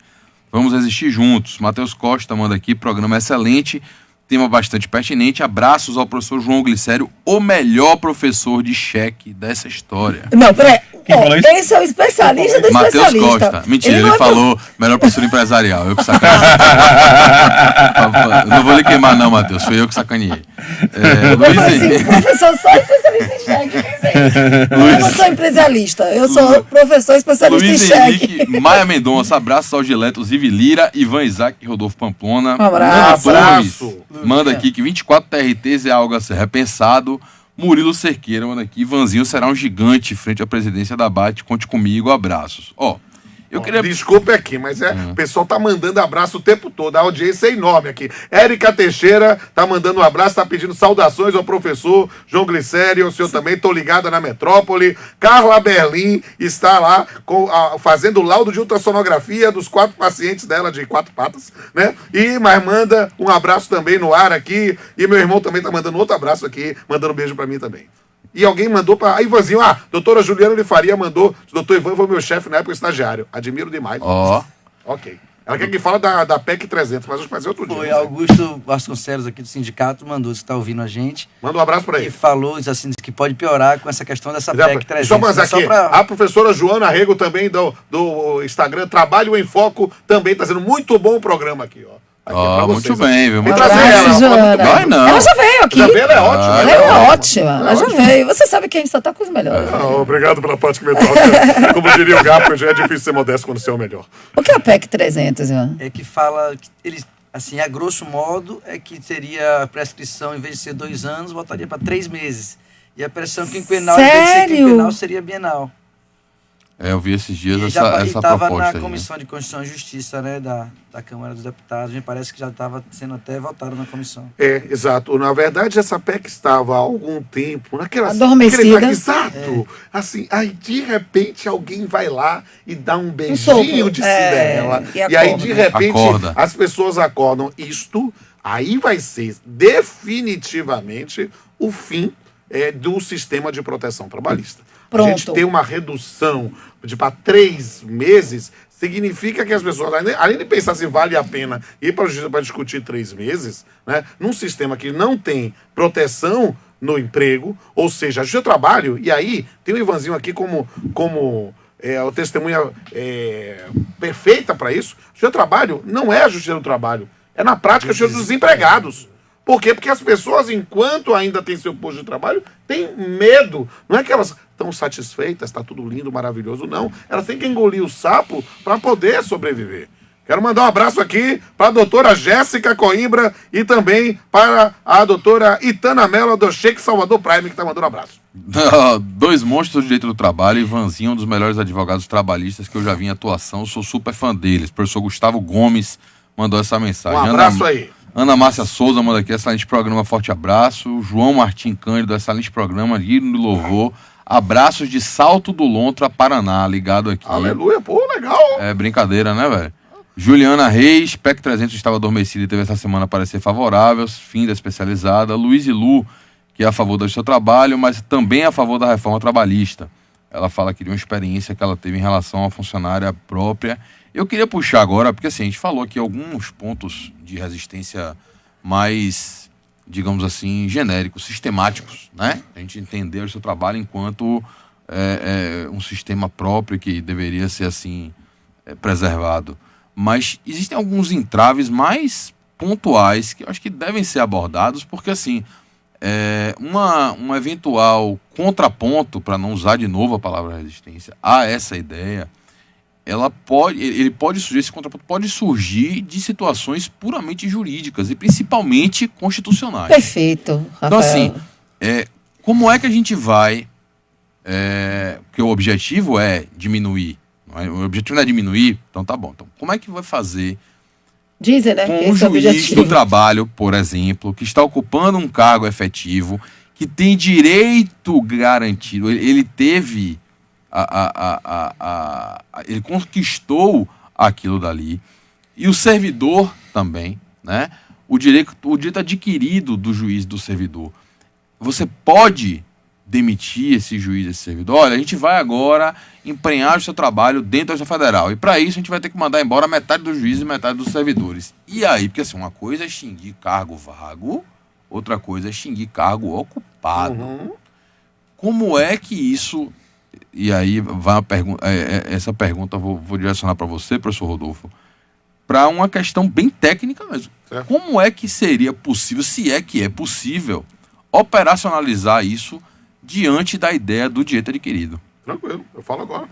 Vamos resistir juntos. Matheus Costa manda aqui, programa excelente, tema bastante pertinente. Abraços ao professor João Glicério, o melhor professor de cheque dessa história. Não, peraí. Quem falou isso? Esse é o especialista do Matheus especialista. Costa. Mentira, não ele é falou melhor professor empresarial. Eu que sacaneei. Eu não vou lhe queimar, não, Matheus. Foi eu que sacaneei. Professor só especialista em cheque. Eu não sou empresarialista, eu sou professor especialista Luiz em cheque. Henrique, Maia Mendonça, abraço ao Gileto, Zivi Lira, Ivan Isaac, Rodolfo Pamplona. Abraço. Abraço. Manda aqui que 24 TRTs é algo a ser repensado. Murilo Cerqueira manda aqui, Ivanzinho será um gigante frente à presidência da BAT, conte comigo, abraços. Eu queria... Desculpa aqui, mas o pessoal tá mandando abraço o tempo todo. A audiência é enorme aqui. Érica Teixeira tá mandando um abraço, tá pedindo saudações ao professor João Glicério, ao senhor também, tô ligada na metrópole. Carla Berlim está lá fazendo laudo de ultrassonografia dos 4 pacientes dela de 4 patas, né? Mas manda um abraço também no ar aqui. E meu irmão também tá mandando outro abraço aqui, mandando um beijo pra mim também. E alguém mandou para. Ivanzinho, doutora Juliana de Faria mandou. Doutor Ivan foi meu chefe na época estagiário. Admiro demais. Ok. Ela quer que fala da PEC 300, mas vamos fazer outro dia. Foi Augusto Vasconcelos aqui do sindicato, mandou, você está ouvindo a gente. Manda um abraço para ele. E falou, assim, que pode piorar com essa questão dessa PEC 300. Só mais aqui, a professora Joana Rego também do Instagram, Trabalho em Foco, também está fazendo muito bom o programa aqui, muito bem, viu? Muito ela. Não. Ela já veio aqui. Ela é ótima. Ela é ótima. Ela já veio. Você sabe que a gente só tá com os melhores. Obrigado pela parte que me toca. Como diria o Gapo, já é difícil ser modesto quando você é o melhor. O que é a PEC 300, Ivan? É que fala, eles, assim, a grosso modo, é que seria a prescrição, em vez de ser 2 anos, voltaria para 3 meses. E a pressão quinquenal, em vez de ser quinquenal, seria bienal. Eu vi esses dias essa proposta. Estava na aí, Comissão de Constituição e Justiça, né, da Câmara dos Deputados, me parece que já estava sendo até votado na comissão. Exato. Na verdade, essa PEC estava há algum tempo naquela... adormecida. Exato. Assim, aí de repente alguém vai lá e dá um beijinho de Cinderela. E aí de repente as pessoas acordam. Isto aí vai ser definitivamente o fim do sistema de proteção trabalhista. Pronto. A gente tem uma redução para 3 meses, significa que as pessoas, além de pensar se vale a pena ir para a justiça para discutir 3 meses, né, num sistema que não tem proteção no emprego, ou seja, a justiça do trabalho, e aí tem o Ivanzinho aqui como a testemunha perfeita para isso. A justiça do trabalho não é a justiça do trabalho, é na prática a justiça dos empregados. Por quê? Porque as pessoas, enquanto ainda têm seu posto de trabalho, têm medo. Não é que elas estão satisfeitas, está tudo lindo, maravilhoso, não. Elas têm que engolir o sapo para poder sobreviver. Quero mandar um abraço aqui para a doutora Jéssica Coimbra e também para a doutora Itana Mello do Shake Salvador Prime, que está mandando um abraço. 2 monstros do direito do trabalho. Ivanzinho, um dos melhores advogados trabalhistas que eu já vi em atuação. Sou super fã deles. O professor Gustavo Gomes mandou essa mensagem. Um abraço aí. Ana Márcia Souza manda aqui, excelente programa, forte abraço. João Martim Cândido, excelente programa, Hino do Louvor. Abraços de Salto do Lontra, Paraná, ligado aqui. Aleluia, pô, legal. É brincadeira, né, velho? Juliana Reis, PEC 300 estava adormecida e teve essa semana parecer favorável, fim da especializada. Luiz e Lu, que é a favor do seu trabalho, mas também a favor da reforma trabalhista. Ela fala que de uma experiência que ela teve em relação à funcionária própria. Eu queria puxar agora, porque assim, a gente falou aqui alguns pontos de resistência mais, digamos assim, genéricos, sistemáticos, né? A gente entender o seu trabalho enquanto um sistema próprio que deveria ser assim preservado. Mas existem alguns entraves mais pontuais que eu acho que devem ser abordados, porque assim, um eventual contraponto, para não usar de novo a palavra resistência, a essa ideia, esse contraponto pode surgir de situações puramente jurídicas e principalmente constitucionais. Perfeito, Rafael. Então assim, como é que a gente vai, porque o objetivo é diminuir, o objetivo não é diminuir, então tá bom, então como é que vai fazer dizem, né, com um juiz do trabalho, por exemplo, que está ocupando um cargo efetivo, que tem direito garantido, ele teve ele conquistou aquilo dali, e o servidor também, né? O direito adquirido do juiz, do servidor. Você pode demitir esse juiz, esse servidor. Olha, a gente vai agora emprenhar o seu trabalho dentro da Justiça Federal, e para isso a gente vai ter que mandar embora metade dos juízes e metade dos servidores. E aí, porque assim, uma coisa é extinguir cargo vago, outra coisa é extinguir cargo ocupado. Como é que isso e aí vai essa pergunta eu vou direcionar para você, professor Rodolfo, para uma questão bem técnica mesmo. Certo. Como é que seria possível, se é que é possível, operacionalizar isso diante da ideia do direito adquirido? Tranquilo, eu falo agora.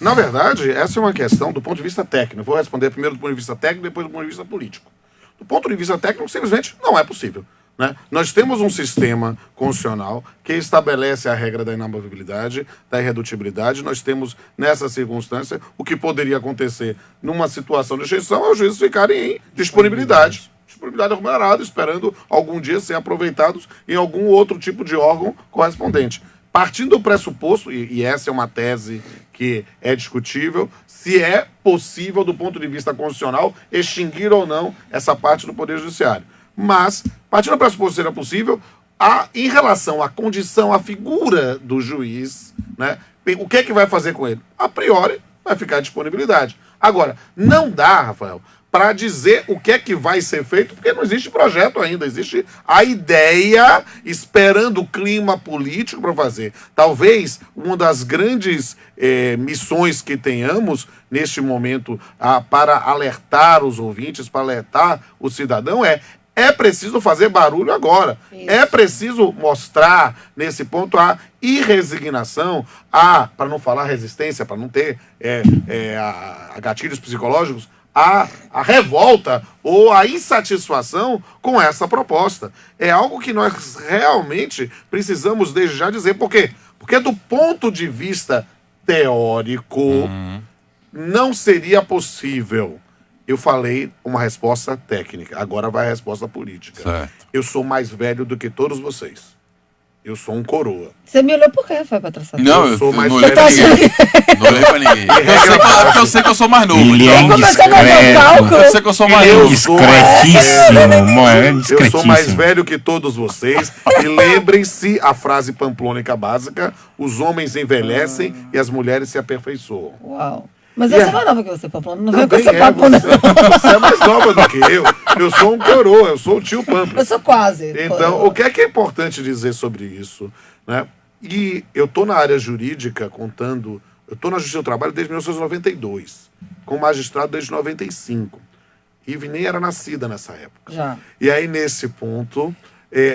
Na verdade, essa é uma questão do ponto de vista técnico. Vou responder primeiro do ponto de vista técnico, depois do ponto de vista político. Do ponto de vista técnico, simplesmente não é possível. Né? Nós temos um sistema constitucional que estabelece a regra da inamovibilidade, da irredutibilidade. Nós temos, nessa circunstância, o que poderia acontecer numa situação de exceção é os juízes ficarem em disponibilidade remunerada, esperando algum dia ser aproveitados em algum outro tipo de órgão correspondente. Partindo do pressuposto, e essa é uma tese que é discutível, se é possível, do ponto de vista constitucional, extinguir ou não essa parte do Poder Judiciário. Mas, partindo do pressuposto que seria possível, em relação à condição, à figura do juiz, né, o que é que vai fazer com ele? A priori, vai ficar à disponibilidade. Agora, não dá, Rafael, para dizer o que é que vai ser feito, porque não existe projeto ainda, existe a ideia esperando o clima político para fazer. Talvez uma das grandes missões que tenhamos neste momento para alertar os ouvintes, para alertar o cidadão é preciso fazer barulho agora. Isso. É preciso mostrar, nesse ponto, a irresignação, para não falar resistência, para não ter gatilhos psicológicos, a revolta ou a insatisfação com essa proposta. É algo que nós realmente precisamos desde já dizer. Por quê? Porque do ponto de vista teórico, não seria possível. Eu falei uma resposta técnica, agora vai a resposta política. Certo. Eu sou mais velho do que todos vocês. Eu sou um coroa. Você me olhou por quê, Fábio Patrocinador? Não, eu sou mais não olhei pra ninguém. Não olhei pra ninguém. Eu sei que eu sou mais novo. Ele é indiscreto. Eu sei que eu sou mais novo. Discretíssimo. Eu sou mais velho que todos vocês. E lembrem-se a frase pamplônica básica: os homens envelhecem e as mulheres se aperfeiçoam. Uau. Mas eu sou mais nova que você, Pamplona. Não vem com essa papo, não. Você é mais nova do que eu. Eu sou um coroa, eu sou o tio Pampa. Eu sou quase. Então, o que é importante dizer sobre isso? Né? E eu estou na área jurídica contando... Eu estou na Justiça do Trabalho desde 1992. Com magistrado desde 95. Ivy nem era nascida nessa época. Já. E aí, nesse ponto...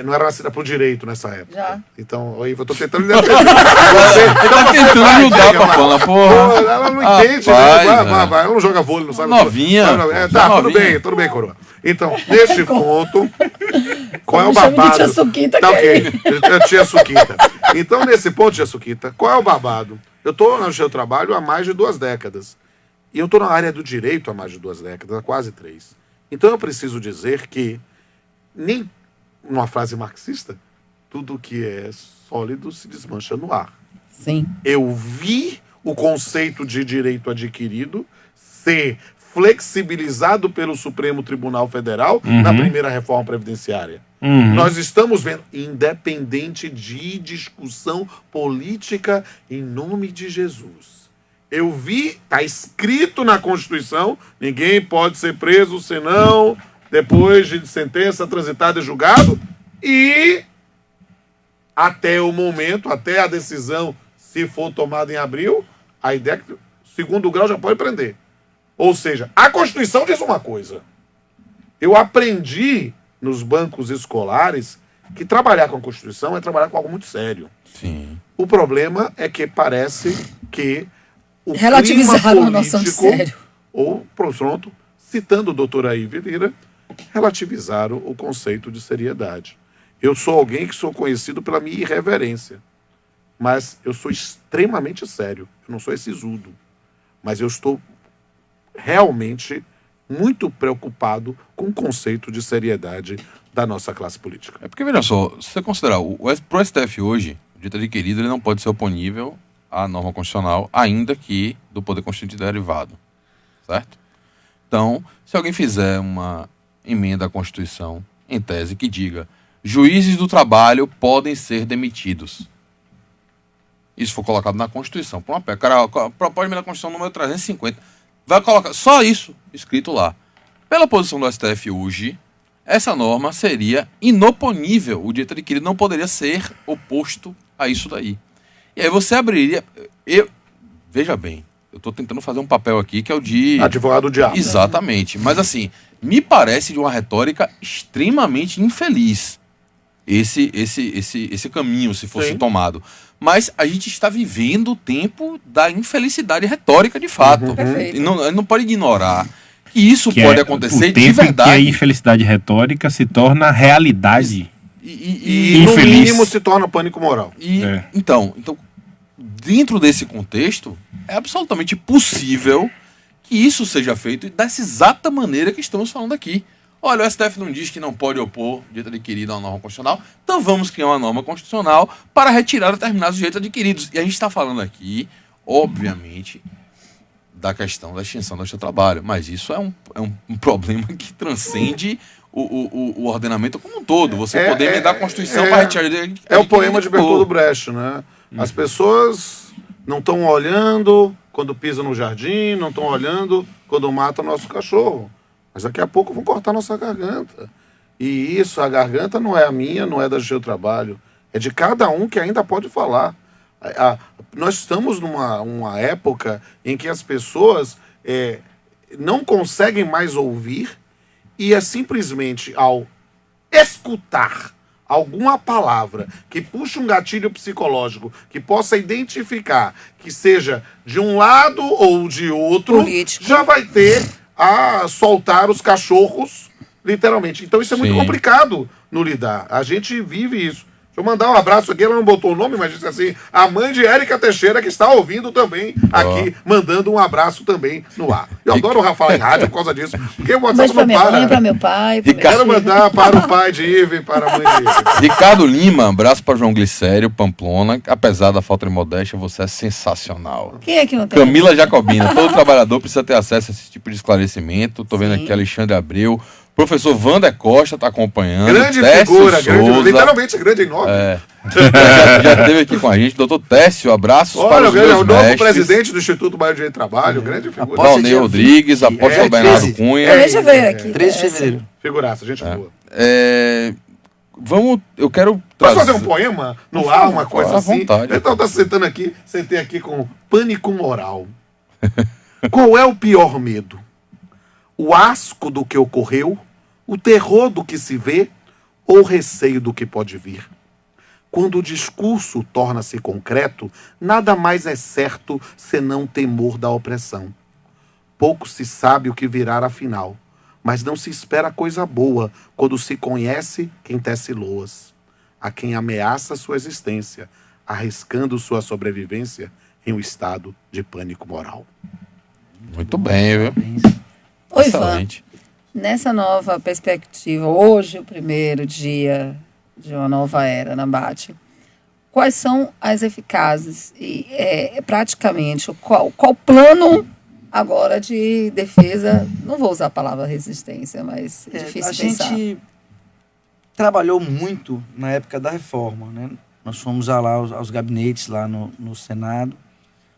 não era nascida por direito nessa época. Já. Então, eu tô tentando entender. Você tá tentando ajudar, Papola, porra. Ela não entende. Ela não joga vôlei, não sabe. Novinha. Tá, tudo bem, coroa. Então, neste ponto, qual é o babado? Tia Suquita, tá, ok. Tia Suquita. Então, nesse ponto, tia Suquita, qual é o babado? Eu tô no seu trabalho há mais de 2 décadas. E eu tô na área do direito há mais de 2 décadas, há quase 3. Então, eu preciso dizer que nem numa frase marxista, tudo que é sólido se desmancha no ar. Sim. Eu vi o conceito de direito adquirido ser flexibilizado pelo Supremo Tribunal Federal na primeira reforma previdenciária. Nós estamos vendo, independente de discussão política, em nome de Jesus. Eu vi, está escrito na Constituição, ninguém pode ser preso senão... depois de sentença transitada e julgado, e até o momento, até a decisão, se for tomada em abril, a ideia é que segundo grau já pode prender. Ou seja, a Constituição diz uma coisa. Eu aprendi nos bancos escolares que trabalhar com a Constituição é trabalhar com algo muito sério. Sim. O problema é que parece que o relativizaram a noção de sério. Ou, pronto, citando o doutor Ivy Lira, relativizaram o conceito de seriedade. Eu sou alguém que sou conhecido pela minha irreverência, mas eu sou extremamente sério. Eu não sou esse sisudo, mas eu estou realmente muito preocupado com o conceito de seriedade da nossa classe política. É porque, veja só, se você considerar, pro STF hoje, o direito adquirido ele não pode ser oponível à norma constitucional, ainda que do poder constituinte derivado, certo? Então, se alguém fizer uma emenda à Constituição, em tese, que diga juízes do trabalho podem ser demitidos. Isso foi colocado na Constituição. Por uma pé. O cara propõe emenda à Constituição número 350. Vai colocar só isso escrito lá. Pela posição do STF hoje, essa norma seria inoponível. O direito adquirido não poderia ser oposto a isso daí. E aí você abriria... Veja bem, eu estou tentando fazer um papel aqui que é o de... Advogado do diabo. Exatamente. Mas assim, me parece de uma retórica extremamente infeliz esse caminho, se fosse tomado. Mas a gente está vivendo o tempo da infelicidade retórica de fato. E não pode ignorar que isso pode acontecer de verdade. Que a infelicidade retórica se torna realidade. E no mínimo se torna pânico moral. Então, dentro desse contexto, é absolutamente possível que isso seja feito dessa exata maneira que estamos falando aqui. Olha, o STF não diz que não pode opor direito adquirido a uma norma constitucional, então vamos criar uma norma constitucional para retirar determinados direitos adquiridos. E a gente está falando aqui, obviamente, da questão da extinção do seu trabalho, mas isso é um problema que transcende o ordenamento como um todo. Você poder emendar a Constituição para retirar direitos adquiridos. É o poema de Bertoldo Brecht, né? As pessoas não estão olhando quando pisam no jardim, não estão olhando quando matam nosso cachorro. Mas daqui a pouco vão cortar nossa garganta. E isso, a garganta não é a minha, não é da Justiça do Trabalho. É de cada um que ainda pode falar. Nós estamos numa época em que as pessoas não conseguem mais ouvir e é simplesmente ao escutar alguma palavra que puxe um gatilho psicológico, que possa identificar que seja de um lado ou de outro, político, já vai ter a soltar os cachorros, literalmente. Então isso é muito complicado no lidar. A gente vive isso. Deixa eu mandar um abraço aqui, ela não botou o nome, mas disse assim, a mãe de Érica Teixeira, que está ouvindo também aqui, mandando um abraço também no ar. Eu adoro falar em rádio por causa disso, porque o WhatsApp não para. Mãe, para meu pai, Quero mandar para o pai de Ive e para a mãe de Ive. Ricardo Lima, abraço para João Glicério, Pamplona. Apesar da falta de modéstia, você é sensacional. Quem é que não tem? Camila Jacobina, todo trabalhador precisa ter acesso a esse tipo de esclarecimento. Tô vendo aqui Alexandre Abreu. Professor Wander Costa está acompanhando. Grande Técio figura, Souza, literalmente grande, enorme. Já esteve aqui com a gente. Doutor Técio, abraços para os meus o novo mestres. Presidente do Instituto Baiano de Direito do Trabalho, grande figura. Valnei Rodrigues, apóstolo Bernardo Cunha. Deixa eu ver aqui. 13 de fevereiro. Figuraça, gente boa. Eu quero Posso fazer um poema no ar, uma coisa assim? Vontade. Então tá sentando aqui, sentei aqui com pânico moral. Qual é o pior medo? O asco do que ocorreu? O terror do que se vê ou o receio do que pode vir? Quando o discurso torna-se concreto, nada mais é certo senão temor da opressão. Pouco se sabe o que virá afinal, mas não se espera coisa boa quando se conhece quem tece loas. A quem ameaça sua existência, arriscando sua sobrevivência em um estado de pânico moral. Muito bem, viu? Oi, excelente. Ivan. Nessa nova perspectiva, hoje o primeiro dia de uma nova era na BAT, quais são as eficazes e praticamente qual plano agora de defesa? Não vou usar a palavra resistência, mas é difícil pensar. A gente trabalhou muito na época da reforma, né? Nós fomos lá aos gabinetes lá no Senado,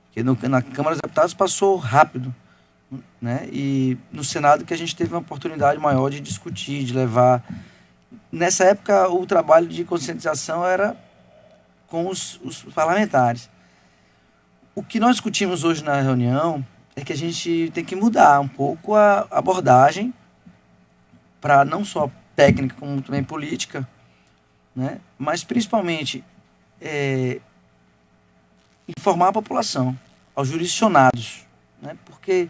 porque na Câmara dos Deputados passou rápido. Né? E no Senado que a gente teve uma oportunidade maior de discutir, de levar. Nessa época o trabalho de conscientização era com os parlamentares. O que nós discutimos hoje na reunião é que a gente tem que mudar um pouco a abordagem para não só técnica como também política, né? Mas principalmente informar a população, aos jurisdicionados, né? Porque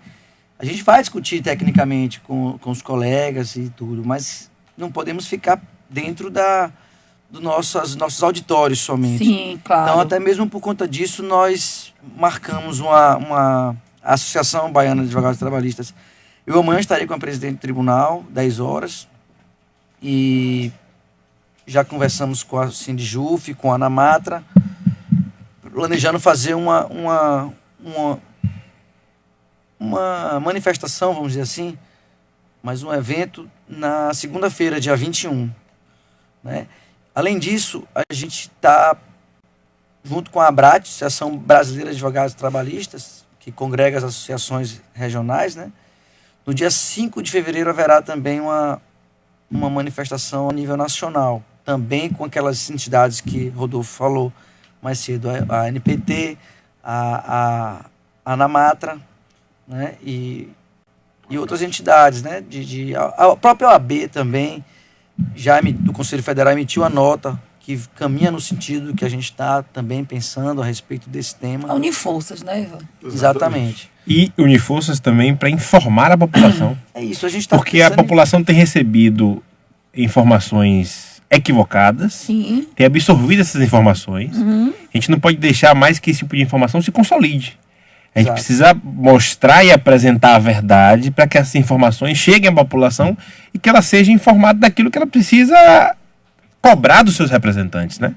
a gente vai discutir tecnicamente com os colegas e tudo, mas não podemos ficar dentro dos nossos auditórios somente. Sim, claro. Então, até mesmo por conta disso, nós marcamos uma Associação Baiana de Advogados Trabalhistas. Eu amanhã estarei com a presidente do tribunal, 10 horas, e já conversamos com a Sindjuf, com a Ana Matra, planejando fazer uma manifestação, vamos dizer assim, mas um evento na segunda-feira, dia 21. Né? Além disso, a gente está, junto com a ABRAT, Associação Brasileira de Advogados Trabalhistas, que congrega as associações regionais, né? No dia 5 de fevereiro haverá também uma manifestação a nível nacional, também com aquelas entidades que Rodolfo falou, mais cedo a NPT, a Anamatra, né? E outras entidades, né? A própria OAB também, do Conselho Federal emitiu a nota que caminha no sentido que a gente está também pensando a respeito desse tema. A Uniforças, né, Ivan? Exatamente. E Uniforças também para informar a população. É isso, a gente está porque a população tem recebido informações equivocadas, Sim. tem absorvido essas informações. A gente não pode deixar mais que esse tipo de informação se consolide. A gente precisa mostrar e apresentar a verdade para que essas informações cheguem à população e que ela seja informada daquilo que ela precisa cobrar dos seus representantes, né?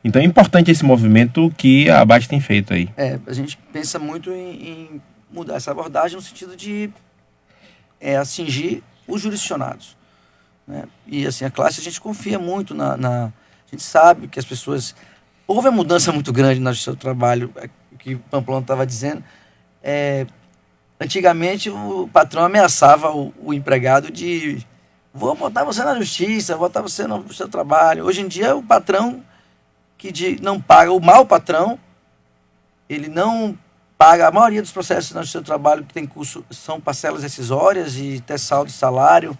Então é importante esse movimento que a ABAT tem feito aí. A gente pensa muito em mudar essa abordagem no sentido de atingir os jurisdicionados, né? E assim, a classe, a gente confia muito a gente sabe que as pessoas... Houve uma mudança muito grande no seu trabalho, que o Pamplona estava dizendo. Antigamente o patrão ameaçava o empregado de: vou botar você na justiça, vou botar você no seu trabalho. Hoje em dia o patrão não paga, o mau patrão, ele não paga a maioria dos processos no seu trabalho que tem custo, são parcelas rescisórias e até saldo de salário.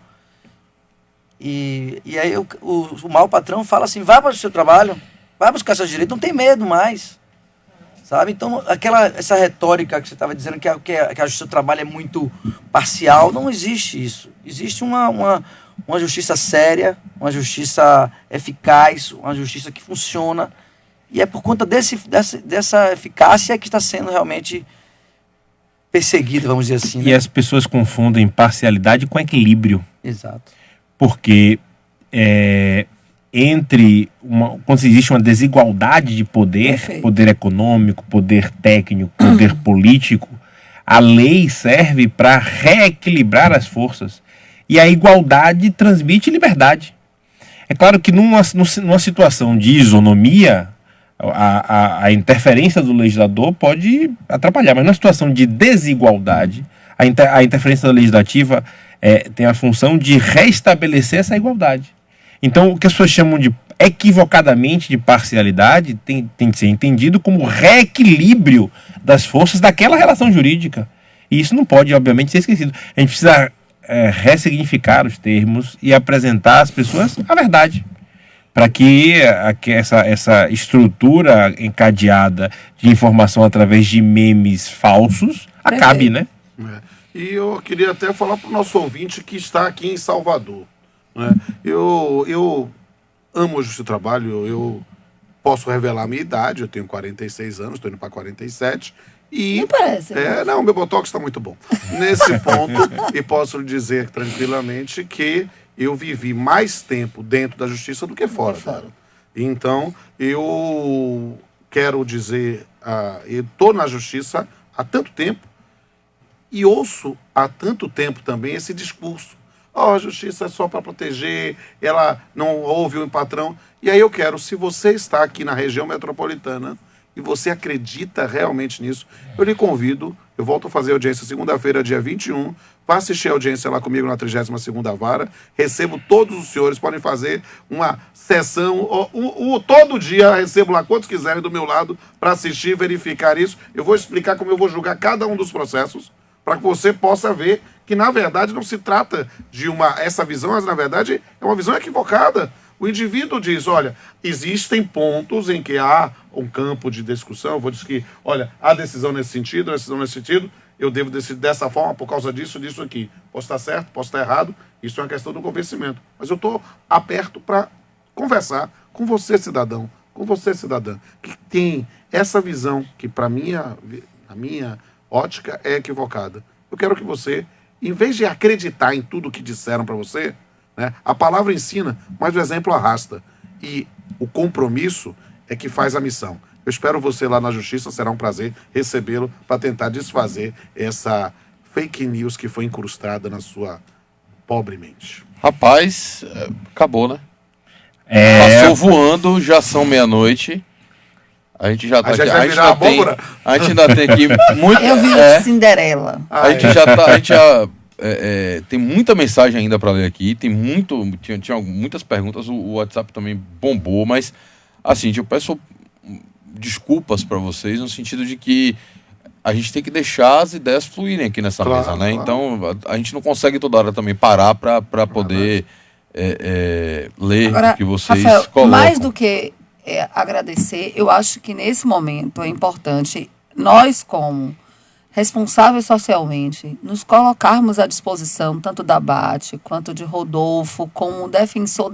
E aí o mau patrão fala assim: vá para o seu trabalho, vai buscar seus direitos, não tem medo mais. Sabe? Então, essa retórica que você estava dizendo que a justiça do trabalho é muito parcial, não existe isso. Existe uma justiça séria, uma justiça eficaz, uma justiça que funciona. E é por conta dessa eficácia que está sendo realmente perseguida, vamos dizer assim. E as pessoas confundem parcialidade com equilíbrio. Exato. Porque quando existe uma desigualdade de poder, poder econômico, poder técnico, poder político, a lei serve para reequilibrar as forças. E a igualdade transmite liberdade. É claro que numa situação de isonomia, a interferência do legislador pode atrapalhar, mas numa situação de desigualdade, a interferência legislativa tem a função de restabelecer essa igualdade. Então, o que as pessoas chamam equivocadamente de parcialidade tem que ser entendido como reequilíbrio das forças daquela relação jurídica. E isso não pode, obviamente, ser esquecido. A gente precisa ressignificar os termos e apresentar às pessoas a verdade, para que essa estrutura encadeada de informação através de memes falsos acabe, né? E eu queria até falar para o nosso ouvinte que está aqui em Salvador. Eu amo o Justiça do Trabalho, eu posso revelar a minha idade, eu tenho 46 anos, estou indo para 47. E não parece. Não, meu botox está muito bom. Nesse ponto, e posso lhe dizer tranquilamente que eu vivi mais tempo dentro da justiça do que fora dela. Então, eu quero dizer, eu estou na justiça há tanto tempo e ouço há tanto tempo também esse discurso. A justiça é só para proteger, ela não ouve o patrão. E aí eu quero, se você está aqui na região metropolitana e você acredita realmente nisso, eu lhe convido, eu volto a fazer audiência segunda-feira, dia 21, para assistir a audiência lá comigo na 32ª Vara, recebo todos os senhores, podem fazer uma sessão, todo dia recebo lá quantos quiserem do meu lado para assistir, verificar isso. Eu vou explicar como eu vou julgar cada um dos processos, para que você possa ver que, na verdade, não se trata de essa visão, mas, na verdade, é uma visão equivocada. O indivíduo diz, olha, existem pontos em que há um campo de discussão, eu vou dizer que, olha, há decisão nesse sentido, eu devo decidir dessa forma por causa disso aqui. Posso estar certo, posso estar errado, isso é uma questão do convencimento. Mas eu estou aberto para conversar com você, cidadão, com você, cidadã, que tem essa visão que, para a minha ótica, é equivocada. Eu quero que você, em vez de acreditar em tudo que disseram para você, né, a palavra ensina, mas o exemplo arrasta. E o compromisso é que faz a missão. Eu espero você lá na Justiça, será um prazer recebê-lo para tentar desfazer essa fake news que foi incrustada na sua pobre mente. Rapaz, acabou, né? Passou voando, já são meia-noite. A gente já tá aqui. A gente ainda tem aqui muito. Eu vi Cinderela. A gente já tem muita mensagem ainda para ler aqui. Tinha muitas perguntas. O WhatsApp também bombou, mas assim, eu peço desculpas para vocês, no sentido de que a gente tem que deixar as ideias fluírem aqui nessa mesa, né? Claro. Então, a gente não consegue toda hora também parar para poder ler Agora, o que vocês Rafael, colocam. Mais do que agradecer, eu acho que nesse momento é importante nós, como responsáveis socialmente, nos colocarmos à disposição tanto da BAT quanto de Rodolfo, como defensor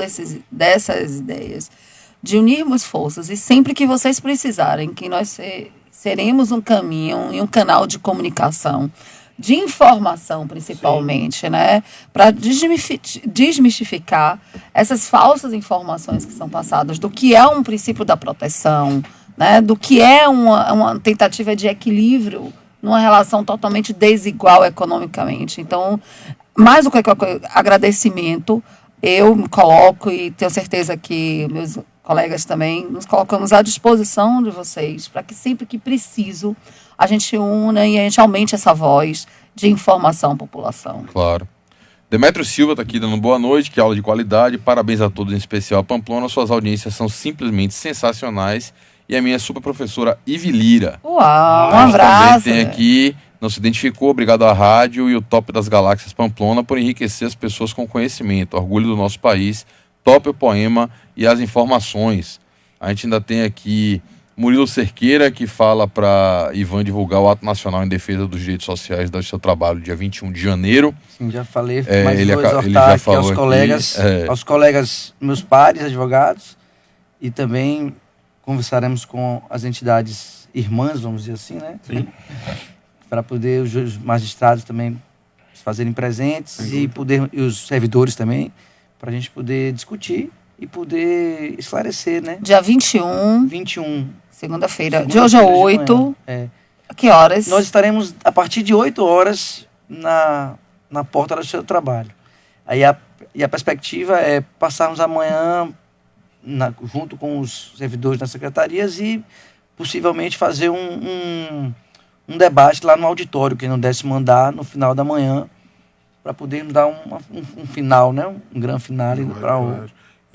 dessas ideias, de unirmos forças e sempre que vocês precisarem, que nós seremos um caminho e um canal de comunicação, de informação principalmente, né, para desmistificar essas falsas informações que são passadas do que é um princípio da proteção, né, do que é uma tentativa de equilíbrio numa relação totalmente desigual economicamente. Então, mais do que agradecimento, eu me coloco e tenho certeza que meus colegas também, nos colocamos à disposição de vocês para que sempre que preciso a gente una e a gente aumente essa voz de informação à população. Claro. Demétrio Silva está aqui dando boa noite, que aula de qualidade, parabéns a todos, em especial a Pamplona, suas audiências são simplesmente sensacionais. E a minha super professora Ivi Lira. Uau, um abraço. Também tem aqui, não se identificou, obrigado à rádio e o Top das Galáxias Pamplona por enriquecer as pessoas com conhecimento, orgulho do nosso país, top o poema e as informações. A gente ainda tem aqui Murilo Cerqueira, que fala para Ivan divulgar o Ato Nacional em Defesa dos Direitos Sociais do seu trabalho, dia 21 de janeiro. Sim, já falei, mas ele vou exortar já aqui falou aos colegas, meus pares, advogados, e também conversaremos com as entidades irmãs, vamos dizer assim, né? Sim. Para poder os magistrados também se fazerem presentes e os servidores também, para a gente poder discutir e poder esclarecer, né? Dia 21. Segunda-feira. De hoje a 8. A que horas? Nós estaremos a partir de 8 horas na porta do seu trabalho. Aí a perspectiva é passarmos amanhã junto com os servidores das secretarias e possivelmente fazer um debate lá no auditório, que no 10º andar, no final da manhã, para podermos dar um final, né? Um grande finale para o...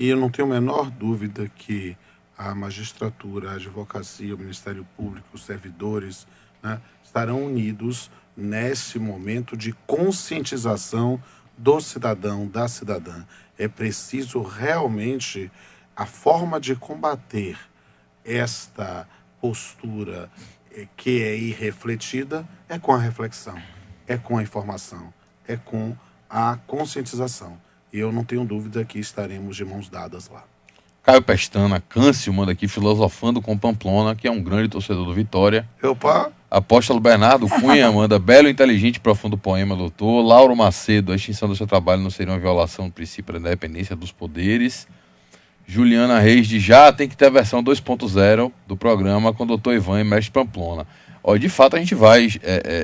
E eu não tenho a menor dúvida que a magistratura, a advocacia, o Ministério Público, os servidores, né, estarão unidos nesse momento de conscientização do cidadão, da cidadã. É preciso realmente... A forma de combater esta postura que é irrefletida é com a reflexão, é com a informação, é com a conscientização. E eu não tenho dúvida que estaremos de mãos dadas lá. Caio Pestana, Câncio, manda aqui, filosofando com Pamplona, que é um grande torcedor do Vitória. Opa! Apóstolo Bernardo Cunha manda, belo, inteligente e profundo poema, doutor. Lauro Macedo, a extinção do seu trabalho não seria uma violação do princípio da independência dos poderes. Juliana Reis diz, já tem que ter a versão 2.0 do programa com o doutor Ivan e mestre Pamplona. De fato, a gente vai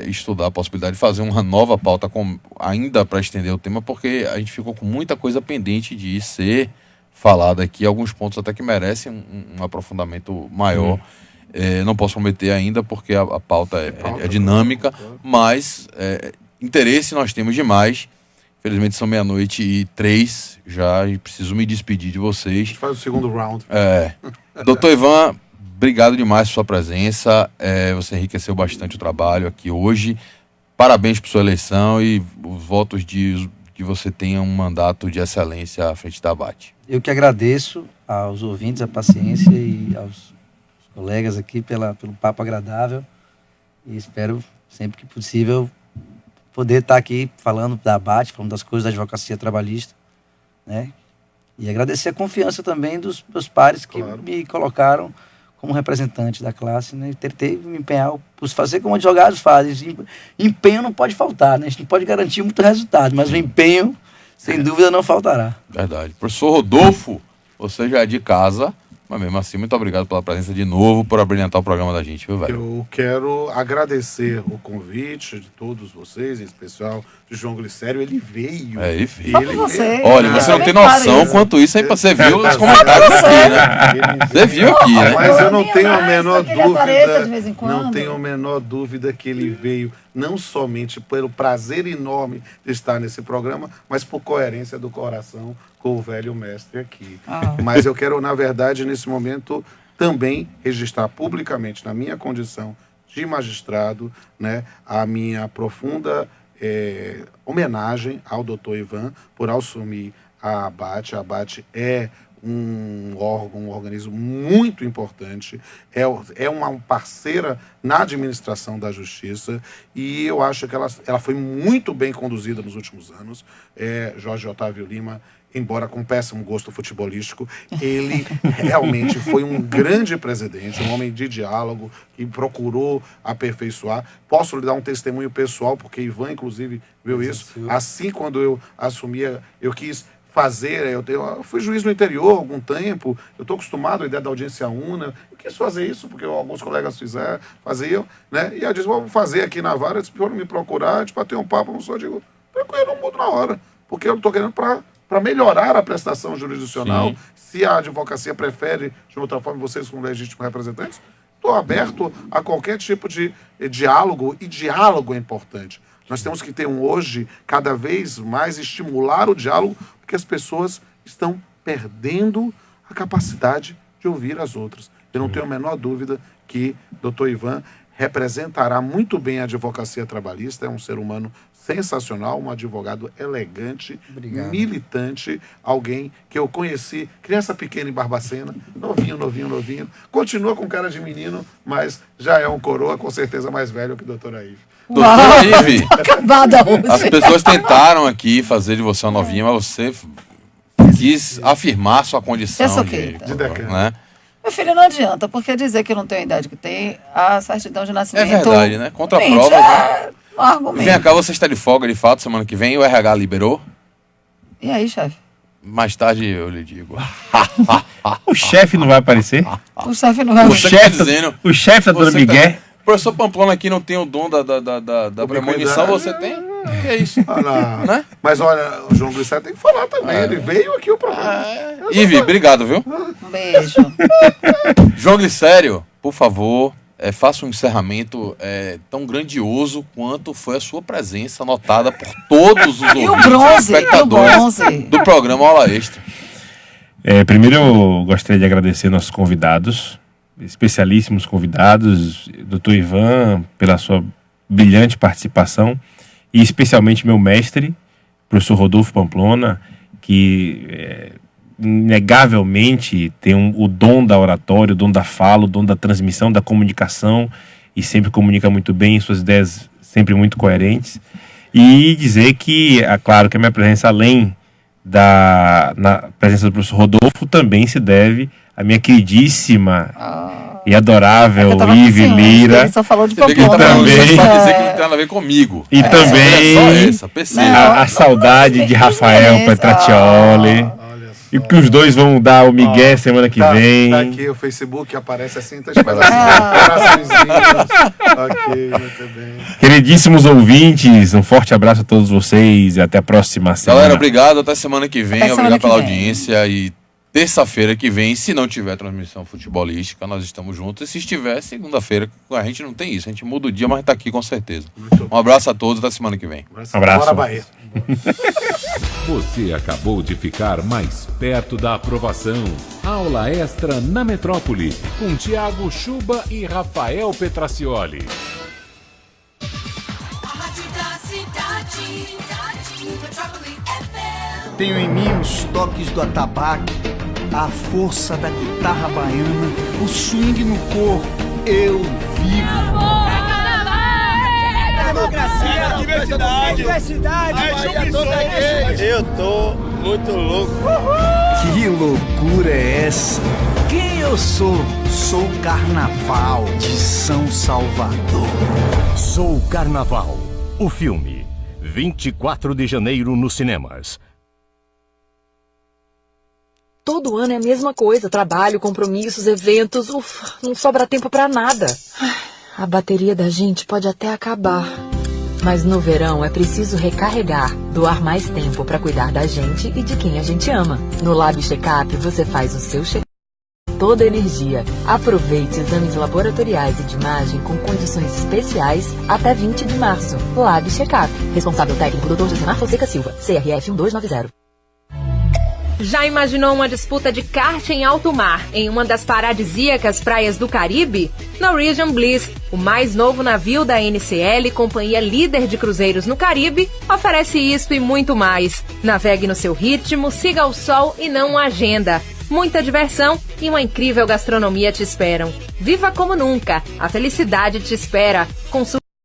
estudar a possibilidade de fazer uma nova pauta ainda para estender o tema, porque a gente ficou com muita coisa pendente de ser falada aqui, alguns pontos até que merecem um aprofundamento maior. Não posso prometer ainda, porque a pauta é dinâmica, mas interesse nós temos demais. Infelizmente são 00:03 já, e preciso me despedir de vocês. A gente faz o segundo round. Doutor Ivan, obrigado demais por sua presença. Você enriqueceu bastante o trabalho aqui hoje. Parabéns por sua eleição e os votos de que você tenha um mandato de excelência à frente da BAT. Eu que agradeço aos ouvintes a paciência e aos colegas aqui pelo papo agradável. E espero, sempre que possível, poder estar aqui falando da BAT, falando das coisas da advocacia trabalhista, né? E agradecer a confiança também dos meus pares que me colocaram como representante da classe, né? Tentei me empenhar por fazer como advogados fazem. Empenho não pode faltar, né? A gente não pode garantir muito resultado, mas o empenho, sem dúvida, não faltará. Verdade. Professor Rodolfo, você já é de casa, mas mesmo assim, muito obrigado pela presença de novo, por abrilhantar o programa da gente, viu, velho? Eu quero agradecer o convite de todos vocês, em especial de João Glicério. Ele veio. Ele veio. Olha, você não tem noção quanto isso aí, você viu os comentários aqui, né? Você viu aqui, né? Mas eu não tenho a menor dúvida, não tenho a menor dúvida que ele veio não somente pelo prazer enorme de estar nesse programa, mas por coerência do coração com o velho mestre aqui. Mas eu quero, na verdade, nesse momento, também registrar publicamente, na minha condição de magistrado, né, a minha profunda homenagem ao doutor Ivan por assumir a ABAT. A ABAT é um órgão, um organismo muito importante, é uma parceira na administração da justiça, e eu acho que ela foi muito bem conduzida nos últimos anos. Jorge Otávio Lima, embora com péssimo gosto futebolístico, ele realmente foi um grande presidente, um homem de diálogo, que procurou aperfeiçoar. Posso lhe dar um testemunho pessoal, porque Ivan, inclusive, viu isso. Assim, quando eu assumia, eu quis fazer, eu fui juiz no interior há algum tempo, eu estou acostumado à ideia da audiência una, eu quis fazer isso, porque alguns colegas faziam, né? E eu disse, vamos fazer aqui na vara, eles foram me procurar, a gente bateu um papo, eu digo, tranquilo, eu não mudo na hora, porque eu estou querendo para melhorar a prestação jurisdicional. Sim. Se a advocacia prefere, de outra forma, vocês como legítimos representantes, estou aberto a qualquer tipo de diálogo, e diálogo é importante. Nós temos que ter hoje, cada vez mais, estimular o diálogo, porque as pessoas estão perdendo a capacidade de ouvir as outras. Eu não tenho a menor dúvida que Dr. Ivan representará muito bem a advocacia trabalhista, é um ser humano sensacional, um advogado elegante, militante, alguém que eu conheci, criança pequena em Barbacena, novinho, continua com cara de menino, mas já é um coroa, com certeza mais velho que o doutor Aíve. Doutora Ive, Acabada hoje. as pessoas tentaram aqui fazer de você uma novinha, mas você quis afirmar sua condição de decano, né? Meu filho, não adianta, porque dizer que eu não tenho a idade que tem, a certidão de nascimento... É verdade, né? Contra a prova. Vem cá, você está de folga, de fato, semana que vem, o RH liberou? E aí, chefe? Mais tarde eu lhe digo. O chefe não vai aparecer? O chefe não vai aparecer. O chefe da Dona Miguel. O professor Pamplona aqui não tem o dom da premonição, você tem? Que é isso? Né? Mas olha, o João Glicério tem que falar também. Ele veio aqui o programa. Ive, obrigado, viu? Um beijo. João Glicério, por favor, faça um encerramento tão grandioso quanto foi a sua presença, notada por todos os ouvintes e espectadores do programa Aula Extra. Primeiro eu gostaria de agradecer nossos convidados, especialíssimos convidados, Dr. Ivan, pela sua brilhante participação, e especialmente meu mestre, professor Rodolfo Pamplona, que inegavelmente tem o dom da oratória, o dom da fala, o dom da transmissão, da comunicação, e sempre comunica muito bem, suas ideias sempre muito coerentes. E dizer que, é claro, que a minha presença, além na presença do professor Rodolfo, também se deve à minha queridíssima e adorável Ive Lira. Só falou de também Pamplona. dizer que não tem nada a ver comigo. E também a saudade de Rafael Petraccioli. E que os dois vão dar o migué semana que vem. Tá aqui o Facebook, aparece assim, tá Ok, muito bem. Queridíssimos ouvintes, um forte abraço a todos vocês e até a próxima semana. Galera, obrigado, até semana que vem. Obrigado pela audiência e terça-feira que vem, se não tiver transmissão futebolística, nós estamos juntos. E se estiver, segunda-feira, a gente não tem isso. A gente muda o dia, mas tá aqui com certeza. Um abraço a todos, até semana que vem. Um abraço. Bora, Bahia. Você acabou de ficar mais perto da aprovação. Aula Extra na Metrópole, com Thiago Chuba e Rafael Petraccioli. Tenho em mim os toques do atabaque, a força da guitarra baiana, o swing no corpo, eu vivo. Democracia, diversidade. Eu tô muito louco. Que loucura é essa? Quem eu sou? Sou o Carnaval de São Salvador. Sou Carnaval, o filme. 24 de janeiro nos cinemas. Todo ano é a mesma coisa, trabalho, compromissos, eventos, não sobra tempo pra nada. A bateria da gente pode até acabar. Mas no verão é preciso recarregar, doar mais tempo pra cuidar da gente e de quem a gente ama. No Lab Checkup você faz o seu check-up. Toda energia. Aproveite exames laboratoriais e de imagem com condições especiais até 20 de março. Lab Checkup. Responsável técnico Dr. Josemar Fonseca Silva, CRF 1290. Já imaginou uma disputa de kart em alto mar em uma das paradisíacas praias do Caribe? Norwegian Bliss, o mais novo navio da NCL, companhia líder de cruzeiros no Caribe, oferece isso e muito mais. Navegue no seu ritmo, siga o sol e não a agenda. Muita diversão e uma incrível gastronomia te esperam. Viva como nunca! A felicidade te espera. Consulte